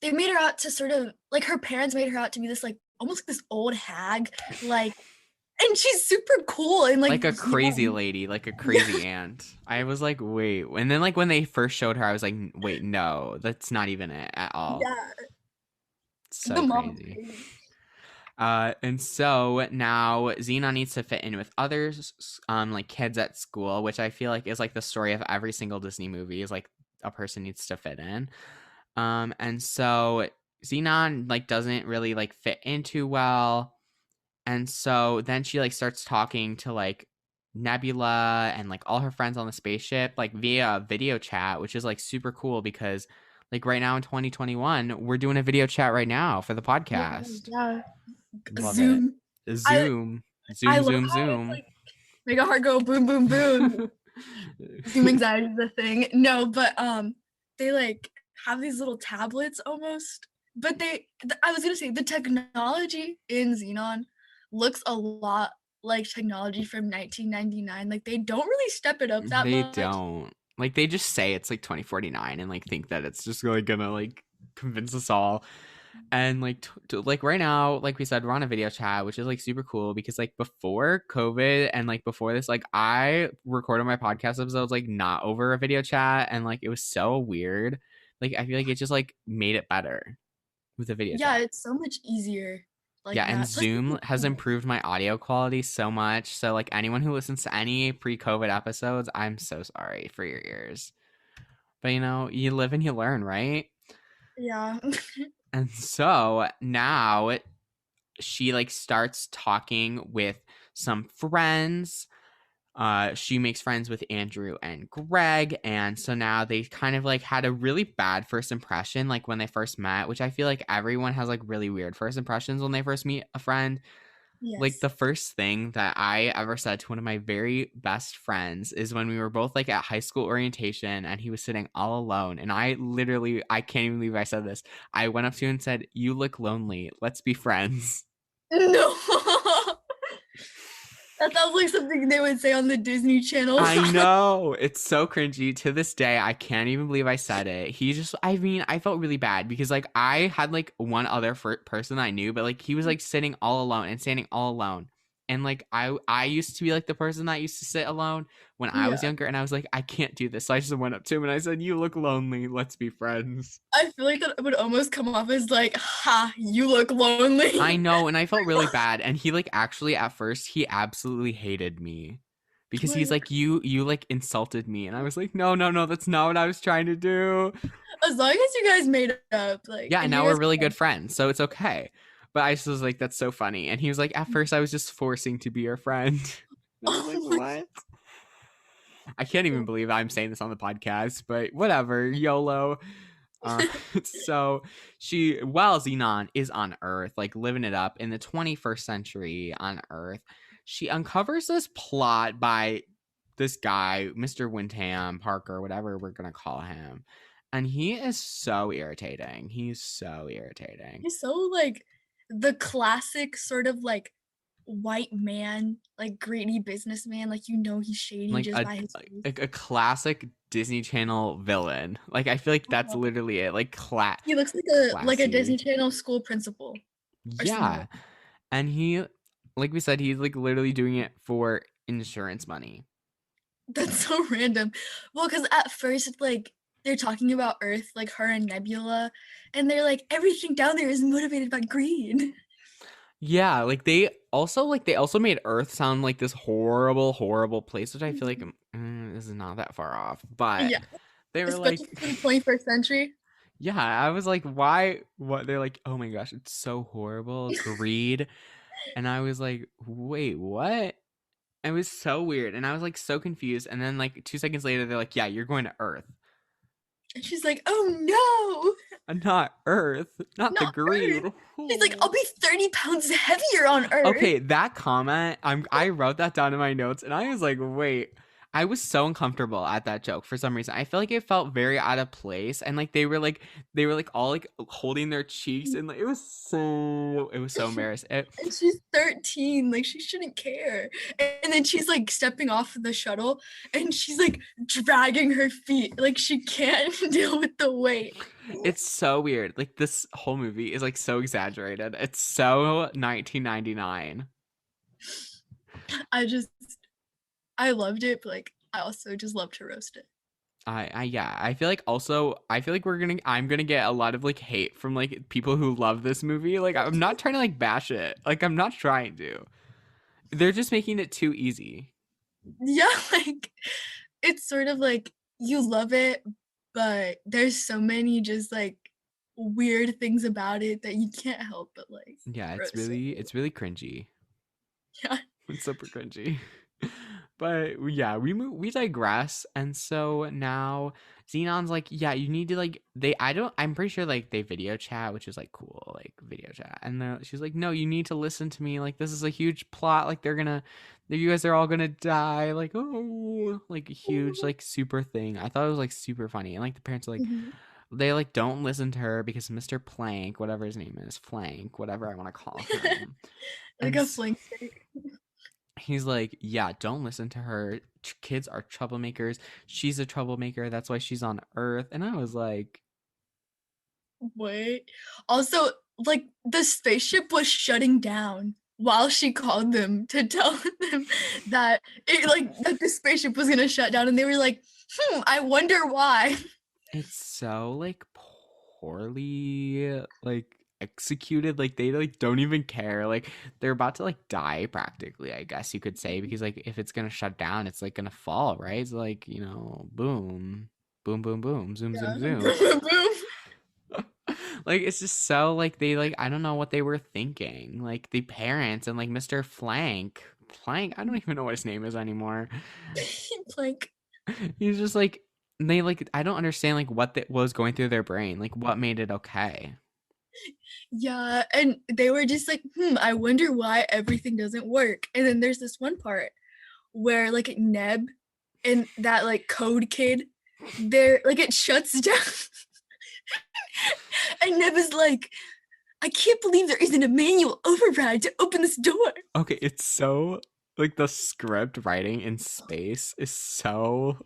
they made her out to sort of like her parents made her out to be this like almost like this old hag, like, and she's super cool and like Like a crazy young. lady, like a Yeah, crazy aunt. I was like, wait. And then like when they first showed her, I was like, wait, no, that's not even it at all. yeah, It's the so mom. crazy. And so now Xenon needs to fit in with others, like kids at school, which I feel like is like the story of every single Disney movie is like a person needs to fit in. And so Xenon like doesn't really like fit in too well. And so then she like starts talking to like Nebula and like all her friends on the spaceship like via video chat, which is like super cool because like right now in 2021, we're doing a video chat right now for the Yeah, podcast. yeah. Love it. Zoom. I Zoom, I zoom, love zoom, how it's zoom. like make a heart go boom boom boom. Zoom anxiety is a thing. No, but they like have these little tablets almost. But I was gonna say the technology in Xenon looks a lot like technology from 1999. Like they don't really step it up that They much. don't. Like they just say it's like 2049 and like think that it's just really gonna like convince us all. And like like right now, like we said, we're on a video chat, which is like super cool because like before COVID and like before this, like I recorded my podcast episodes like not over a video chat and like it was so weird. Like I feel like it just like made it better with a video Yeah, chat. it's so much easier Yeah, like and that. Plus, Zoom has improved my audio quality so much. So like anyone who listens to any pre-COVID episodes, I'm so sorry for your ears. But you know, you live and you learn, right? yeah. And so now she like starts talking with some friends. She makes friends with Andrew and Greg, and so now they kind of like had a really bad first impression, like when they first met, which I feel like everyone has like really weird first impressions when they first meet a friend. Like Yes. the first thing that I ever said to one of my very best friends is when we were both like at high school orientation and he was sitting all alone. And I can't even believe I said this. I went up to him and said, "You look lonely. Let's be friends." No. That sounds like something they would say on the Disney Channel. I know. It's so cringy. To this day, I can't even believe I said it. I mean, I felt really bad because, like, I had, like, one other person I knew, but, like, he was, like, sitting all alone and standing all alone. And, like, I used to be, like, the person that used to sit alone when I was Yeah. younger. And I was like, I can't do this. So I just went up to him and I said, "You look lonely. Let's be friends." I feel like that would almost come off as like, ha, you look I lonely. know. And I felt really bad. And he, like, actually, at first, he absolutely hated me. Because he's Like, like, you like insulted me. And I was like, no, no, no, that's not what I was trying to do. as long as you guys made up, like, Yeah, and if you now we're guys really good friends, so it's okay. But I just was like, that's so funny. And he was like, at first I was just forcing to be your friend. And I was like, oh my what? I can't even god. believe I'm saying this on the podcast, but whatever, YOLO. Uh, so while Xenon is on Earth, like living it up in the 21st century on Earth, she uncovers this plot by this guy, Mr. Windham Parker, whatever we're gonna call him. And he is so irritating. He's so irritating. He's so like the classic sort of like white man, like greedy businessman, like he's shady Like just by his face. a classic Disney Channel villain. Like I feel like that's Uh-huh. literally it. Like He looks like a Disney classy. Channel school principal or similar. Yeah. And he, like we said, he's like literally doing it for insurance money. That's so random. Well, because at first, like, they're talking about Earth, like her and Nebula, and they're like, everything down there is motivated by greed. Yeah, they also made Earth sound like this horrible, horrible place, which I feel like this is not that far off. But Yeah, they were especially like, for the 21st century. yeah, I was like, why? What? They're like, oh my gosh, it's so horrible, greed. And I was like, wait, what? It was so weird. And I was like so confused. And then like 2 seconds later, they're like, yeah, you're going to Earth. And she's like, oh no, Not Earth, not the not Earth. greed. She's like, I'll be 30 pounds heavier on Earth. Okay, that comment, I wrote that down in my notes and I was like, wait. I was so uncomfortable at that joke for some reason. I feel like it felt very out of place and like they were like all like holding their cheeks and like it was so embarrassing. And she's 13, like she shouldn't care. And then she's like stepping off the shuttle and she's like dragging her feet, like she can't deal with the weight. It's so weird. Like this whole movie is like so exaggerated. It's so 1999. I just I loved it, but like I also just love to roast it. Yeah, I feel like also I feel like I'm gonna get a lot of like hate from like people who love this movie. Like I'm not trying to like bash it. Like I'm not trying to. They're just making it too easy. Yeah, like it's sort of like you love it, but there's so many just like weird things about it that you can't help but like Yeah, roast it. it's really cringy. Yeah. It's super cringy. But yeah, we digress, and so now Xenon's like, yeah, you need to like I'm pretty sure like they video chat, which is like cool, like video chat, and she's like, no, you need to listen to me, like this is a huge plot, like you guys are all gonna die, like oh, like a huge like super thing. I thought it was like super funny, and like the parents are like, Mhm. they like don't listen to her because Mr. Plank, whatever his name is, Flank, whatever I want to call him, Like and a flank steak. he's like, yeah, don't listen to her. Kids are troublemakers. She's a troublemaker. That's why she's on Earth. And I was like, Wait. Also, like the spaceship was shutting down while she called them to tell them that that the spaceship was gonna shut down, and they were like, I wonder why. it's so like poorly like executed. Like they like don't even care. Like they're about to like die practically, I guess you could say, because like if it's gonna shut down, it's like gonna fall, right? It's like, boom, boom, boom, boom, zoom, Yeah. zoom, Boom, zoom. boom, boom. Like it's just so like they like I don't know what they were thinking. Like the parents and like Mr. Plank, I don't even know what his name is anymore. Like, He's just like they like I don't understand like what was going through their brain. Like what made it okay. Yeah, and they were just like, I wonder why everything doesn't work. And then there's this one part where like Neb and that like code kid, they're like it shuts down. And Neb is like, I can't believe there isn't a manual override to open this door. Okay, it's so like the script writing in space is so,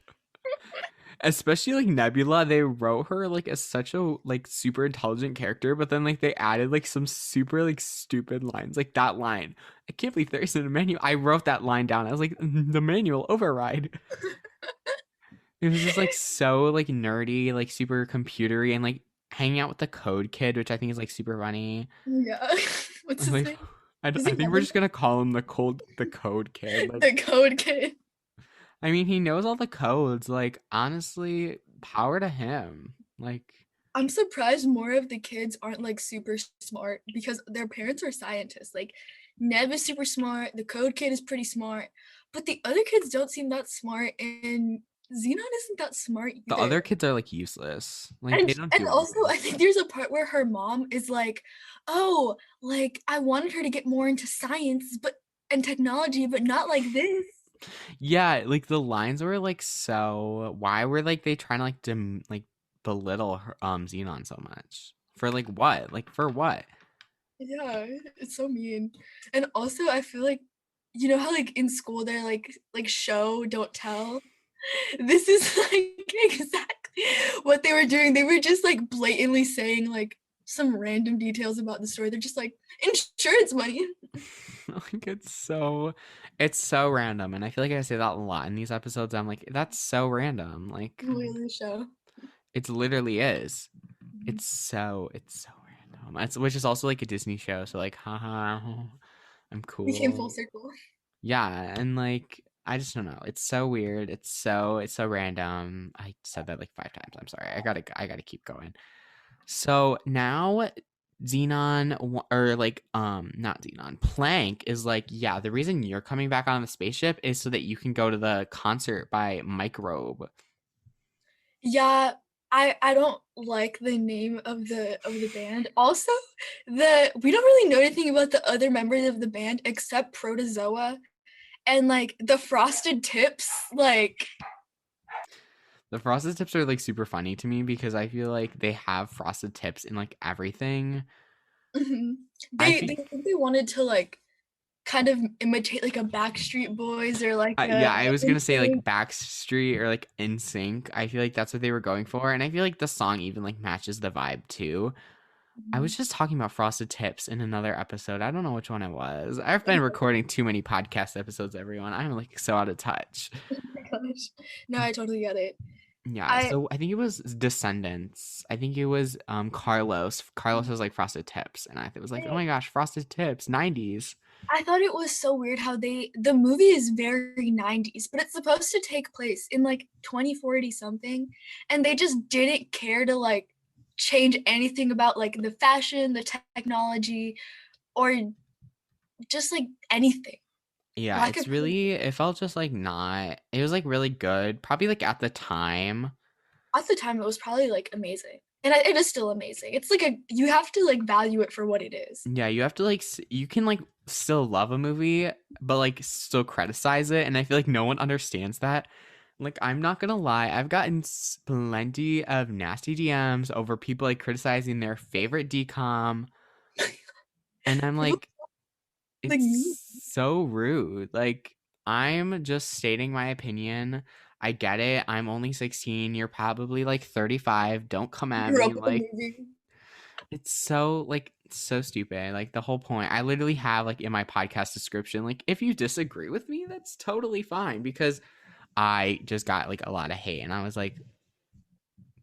especially like Nebula, they wrote her like as such a like super intelligent character, but then like they added like some super like stupid lines. Like that line. I can't believe there isn't a manual. I wrote that line down. I was like, the manual override. It was just like so like nerdy, like super computery, and like hanging out with the code kid, which I think is like super funny. Yeah. What's I'm his like, name? I, Is I he think we're Kevin? just gonna call him the code kid. Like, The code kid. I mean, he knows all the codes. Like, honestly, power to him. Like, I'm surprised more of the kids aren't like super smart because their parents are scientists. Like Neb is super smart, the code kid is pretty smart, but the other kids don't seem that smart, and Xenon isn't that smart the either. other kids are like useless. Like, And they don't and do also anything. I think there's a part where her mom is like, "Oh, like I wanted her to get more into science, but and technology, but not like this." Yeah, like the lines were like so. Why were like they trying to like like belittle her, Xenon so much for like what? Like for what? Yeah, it's so mean. And also I feel like you know how like in school they're like show, don't tell? This is like exactly what they were doing. They were just like blatantly saying like some random details about the story. They're just like insurance money. Like it's so random, and I feel like I say that a lot in these episodes. I'm like, that's so random. Like, Really show. it literally is. Mhm. It's so random. It's which is also like a Disney show, so like, haha, I'm We came full cool. circle. Yeah, and like I just don't know. It's so weird. It's so random. I said that like 5 times. I'm sorry. I gotta keep going. So now or like not Xenon, Plank is like, yeah, the reason you're coming back on the spaceship is so that you can go to the concert by Microbe. Yeah, I don't like the name of the band. Also, the we don't really know anything about the other members of the band except Protozoa and like the Frosted Tips. Like The frosted tips are like super funny to me because I feel like they have frosted tips in like everything. mhm. I they feel think they wanted to like kind of imitate like a Backstreet Boys or like yeah, I was gonna say like NSYNC. Backstreet or like In Sync. I feel like that's what they were going for, and I feel like the song even like matches the vibe too. I was Mhm. just talking about frosted tips in another episode. I don't know which one it was. I've been recording too many podcast episodes, everyone. I'm like so out of touch. Oh my gosh. No, I totally get it. Yeah, I so I think it was Descendants. I think it was Carlos. Carlos was like frosted tips, and I was like, oh my gosh, frosted tips, 90s. I thought it was so weird how the movie is very 90s, but it's supposed to take place in like 2040 something, and they just didn't care to like change anything about like the fashion, the technology, or just like anything. Yeah, Lack of it's really creativity. it felt just like not. It was like really good. Probably like at the time. At the time, it was probably like amazing, and it is still amazing. It's like a you have to like value it for what it is. Yeah, you have to like you can like still love a movie, but like still criticize it, and I feel like no one understands that. Like I'm not gonna lie, I've gotten plenty of nasty DMs over people like criticizing their favorite decom, and I'm People like, like me it's so rude. Like I'm just stating my opinion. I get it. I'm only 16. You're probably like 35. Don't come at grew me up with the like movie. it's so like so stupid. Like the whole point. I literally have like in my podcast description, like if you disagree with me, that's totally fine because I just got like a lot of hate and I was like,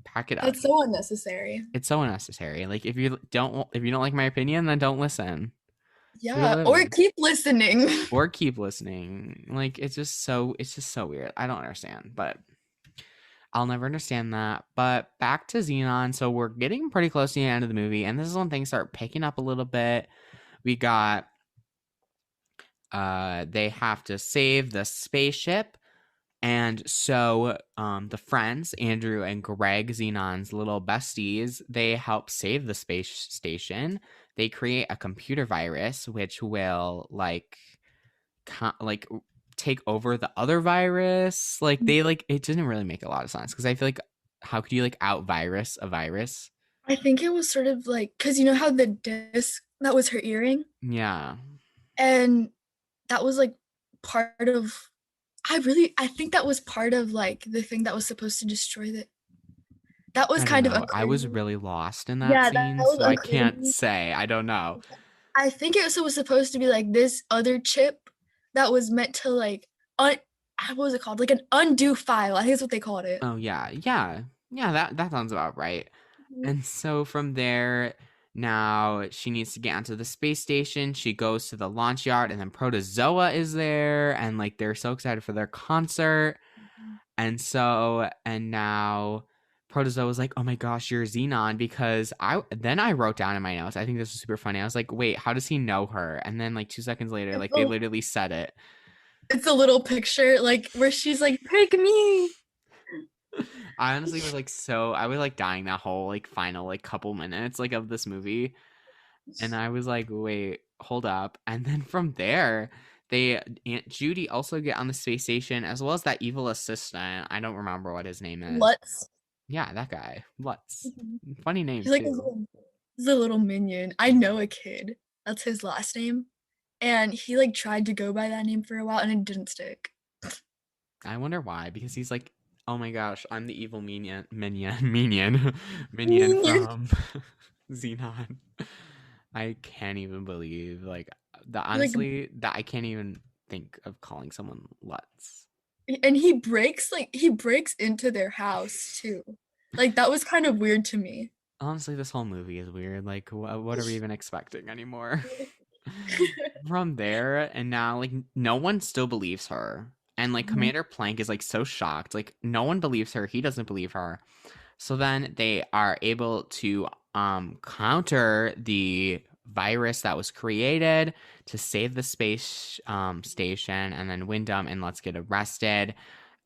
pack it up. That's so unnecessary. It's so unnecessary. Like if you don't like my opinion, then don't listen. Like Yeah, or literally. keep listening. Or keep listening. Like it's just so weird. I don't understand, but I'll never understand that. But back to Xenon. So we're getting pretty close to the end of the movie, and this is when things start picking up a little bit. We got they have to save the spaceship. And so the friends, Andrew and Greg, Xenon's little besties, they help save the space station. They create a computer virus which will like take over the other virus. Like they like it didn't really make a lot of sense because I feel like how could you like out virus a virus? I think it was sort of like, because you know how the disc that was her earring, Yeah. and that was like part of. I think that was part of like the thing that was supposed to destroy the. That was I don't kind of know. I unclear to was me. really lost in that Yeah, that scene, was so I unclear to can't me. say. I don't know. I think it was supposed to be like this other chip that was meant to like un what was it called? Like an undo file. I think that's what they called it. Oh yeah. Yeah. Yeah, that sounds about right. Mhm. And so from there, now she needs to get onto the space station. She goes to the launch yard, and then Protozoa is there, and like they're so excited for their concert. And now Protozoa was like, "Oh my gosh, you're Xenon!" Because I wrote down in my notes. I think this was super funny. I was like, "Wait, how does he know her?" And then like 2 seconds later, It's like they a, literally said it. it's a little picture like where she's like, pick me. I honestly was like so I was like dying that whole like final like couple minutes like of this movie. And I was like, wait, hold up. And then from there, they Aunt Judy also get on the space station as well as that evil assistant. I don't remember what his name is. Lutz. Yeah, that guy. Lutz. Mhm. Funny name He's like too. he's a little minion. I know a kid. That's his last name. And he like tried to go by that name for a while and it didn't stick. I wonder why. Because he's like, oh my gosh, I'm the evil minion, minion Minion. from Xenon. I can't even believe like that. Like Honestly, that I can't even think of calling someone Lutz. and he breaks into their house too. Like that was kind of weird to me. Honestly, this whole movie is weird. Like, what are we even expecting anymore? From there, and now, like, no one still believes her. And, like, Mhm. Commander Plank is, like, so shocked. Like, no one believes her. He doesn't believe her. So then they are able to counter the virus that was created to save the space station. And then Wyndham and Let's get arrested.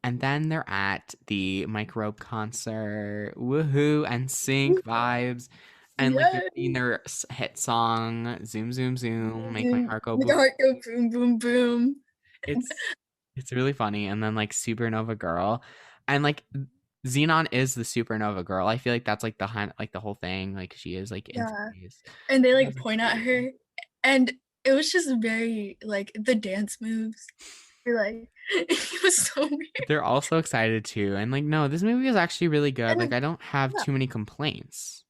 And then they're at the microbe concert, woohoo, and sync vibes. And like they're Yes. singing their hit song, Zoom, Zoom, Zoom, make my Boom. heart go Make a boom. heart go boom, boom, boom. It's it's really funny. And then like Supernova Girl. And like Xenon is the Supernova Girl. I feel like that's like like the whole thing. Like she is like in Yeah. space. And they I like was like, point at her and it was just very like the dance moves. You're like it was so weird. they're also excited too. And like, no, this movie is actually really good. And Like then, I don't have yeah, too many complaints.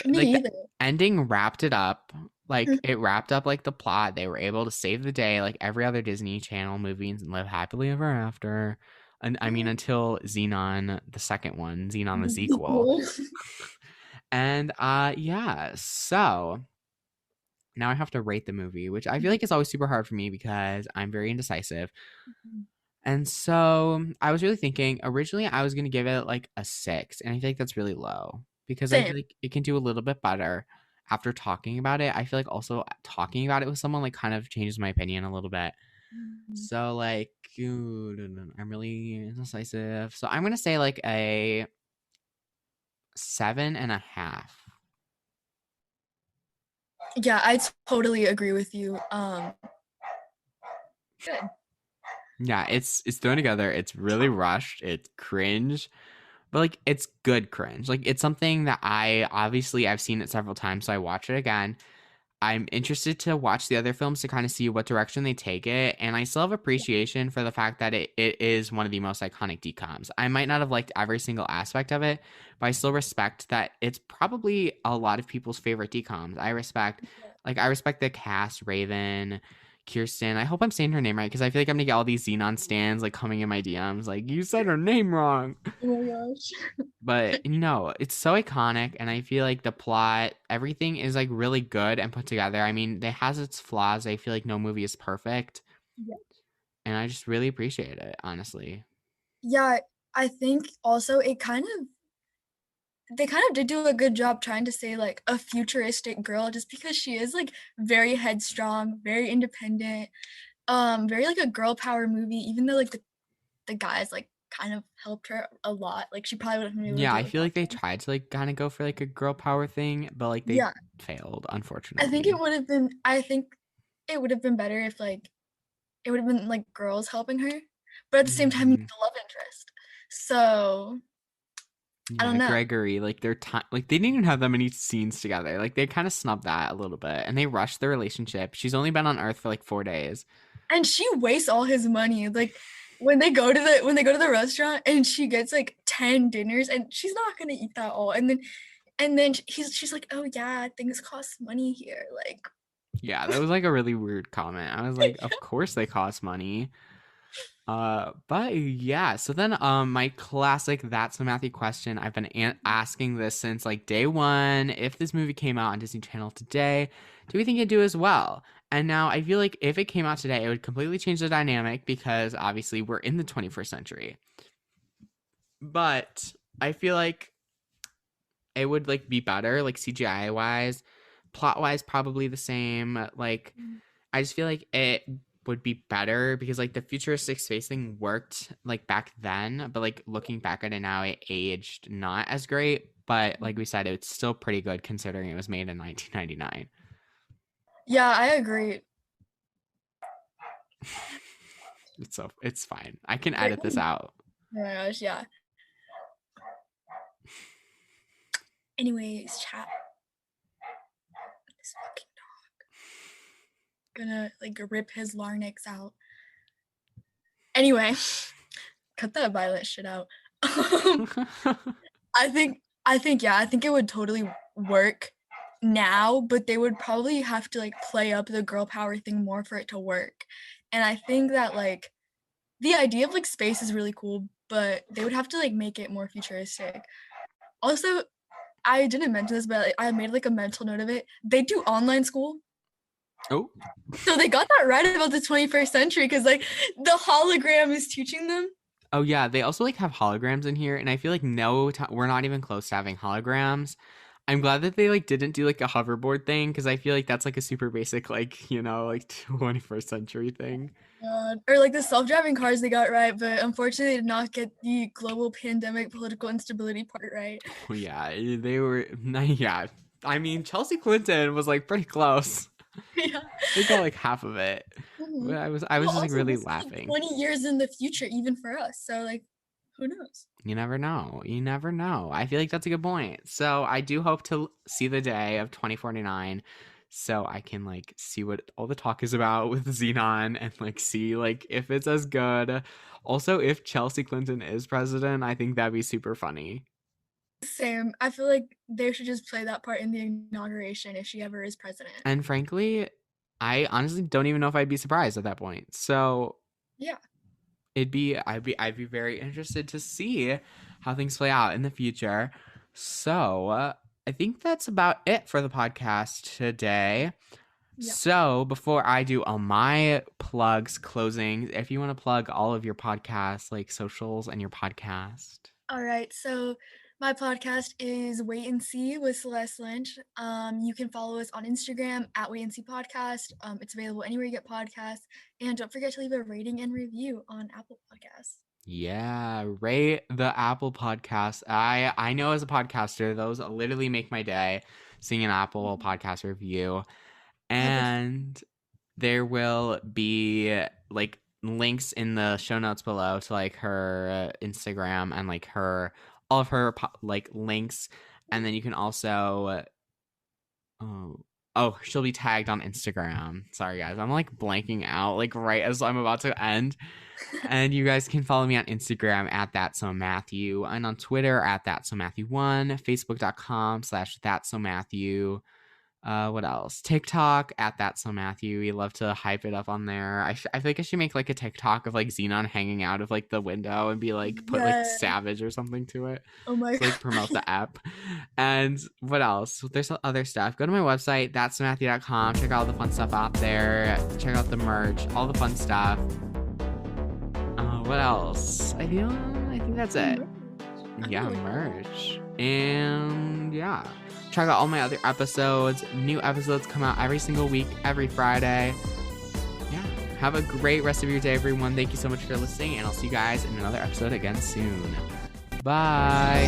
Like me the either. ending wrapped it up. Like it wrapped up like the plot. They were able to save the day like every other Disney Channel movie and live happily ever after. And I mean until Xenon, the second one, Xenon the The sequel. sequel. And yeah, so now I have to rate the movie, which I feel like is always super hard for me because I'm very indecisive. And so I was really thinking originally I was gonna give it like a 6, and I feel like that's really low because I Same. feel like it can do a little bit better after talking about it. I feel like also talking about it with someone like kind of changes my opinion a little bit. So like I'm really indecisive. So I'm gonna say like a 7.5. Yeah, I totally agree with you. Good. Yeah, it's thrown together. It's really rushed. It's cringe. But like it's good cringe. Like it's something that I've seen it several times, so I watch it again. I'm interested to watch the other films to kind of see what direction they take it, and I still have appreciation for the fact that it is one of the most iconic DComs. I might not have liked every single aspect of it, but I still respect that it's probably a lot of people's favorite DComs. I respect the cast, Raven, Kirsten. I hope I'm saying her name right because I feel like I'm gonna get all these Xenon stands like coming in my DMs, like you said her name wrong. Oh my gosh. But no, it's so iconic, and I feel like the plot, everything is like really good and put together. I mean, it has its flaws. I feel like no movie is perfect, Yeah. and I just really appreciate it, honestly. Yeah, I think also it kind of they kind of did do a good job trying to say like a futuristic girl just because she is like very headstrong, very independent, very like a girl power movie, even though like the guys like kind of helped her a lot. Like she probably wouldn't have been able to Yeah, do I it feel without like they them. tried to like kind of go for like a girl power thing, but like they Yeah, failed, I think it unfortunately. would have been. I think it would have been better if like it would have been like girls helping her, but at the same time, you need Hmm. the love interest. So I don't Yeah, know. Gregory, like their time, like they didn't even have that many scenes together. Like they kind of snubbed that a little bit, and they rushed their relationship. She's only been on Earth for like 4 days. And she wastes all his money. Like when they go to the restaurant and she gets like 10 dinners and she's not gonna eat that all. And then she's like, oh yeah, things cost money here. Like Yeah, that was like a really weird comment. I was like, of course they cost money. But yeah, so then my classic That's So Matthew question. I've been asking this since like day one. If this movie came out on Disney Channel today, do we think it'd do as well? And now I feel like if it came out today, it would completely change the dynamic because obviously we're in the 21st century. But I feel like it would like be better, like CGI wise, plot wise, probably the same. Like I just feel like it would be better because like the futuristic space thing worked like back then, but like looking back at it now, it aged not as great. But like we said, it's still pretty good considering it was made in 1999. yeah, I agree. It's fine. I can Wait, edit this out. oh my gosh, yeah. Anyways, chat. This fucking gonna like rip his larynx out. Anyway, cut that violent shit out. I think it would totally work now, but they would probably have to like play up the girl power thing more for it to work. And I think that like the idea of like space is really cool, but they would have to like make it more futuristic. Also, I didn't mention this, but like, I made like a mental note of it. They do online school. Oh, So they got that right about the 21st century because like the hologram is teaching them. oh yeah. They also like have holograms in here, and I feel like we're not even close to having holograms. I'm glad that they like didn't do like a hoverboard thing because I feel like that's like a super basic like like 21st century thing. Or like the self-driving cars they got right, but unfortunately they did not get the global pandemic political instability part right. Oh, yeah, they were. Yeah, I mean Chelsea Clinton was like pretty close. Yeah. They got like half of it. Mhm. But I was Well, just like also really this is like laughing. 20 years in the future, even for us. So like, who knows? You never know. You never know. I feel like that's a good point. So I do hope to see the day of 2049 so I can like see what all the talk is about with Xenon and like see like if it's as good. Also, if Chelsea Clinton is president, I think that'd be super funny. Same. I feel like they should just play that part in the inauguration if she ever is president. And frankly, I honestly don't even know if I'd be surprised at that point. So Yeah. I'd be very interested to see how things play out in the future. So I think that's about it for the podcast today. Yeah. So before I do all my plugs, closings, if you want to plug all of your podcasts, like socials and your podcast. All right. So my podcast is Wait and See with Celeste Lynch. You can follow us on Instagram at Wait and See Podcast. It's available anywhere you get podcasts. And don't forget to leave a rating and review on Apple Podcasts. Yeah, rate the Apple podcast. I know as a podcaster, those literally make my day seeing an Apple podcast review. And there will be like links in the show notes below to like her Instagram and like all of her like links, and then you can also she'll be tagged on Instagram. Sorry guys, I'm like blanking out like right as I'm about to end. And you guys can follow me on Instagram at That's So Matthew and on Twitter at That's So Matthew1, Facebook.com/That's So Matthew. What else? TikTok at That's So Matthew. We love to hype it up on there. I feel like I should make like a TikTok of like Xenon hanging out of like the window and be like put like Yeah. Savage or something to it Oh my to like promote the app. And what else? There's some other stuff. Go to my website, that'smatthew.com. Check out all the fun stuff out there. Check out the merch, all the fun stuff. What else? I think that's it. Yeah, merch. And yeah. Check out all my other episodes. New episodes come out every single week, every Friday. Yeah. Have a great rest of your day, everyone. Thank you so much for listening, and I'll see you guys in another episode again soon. Bye.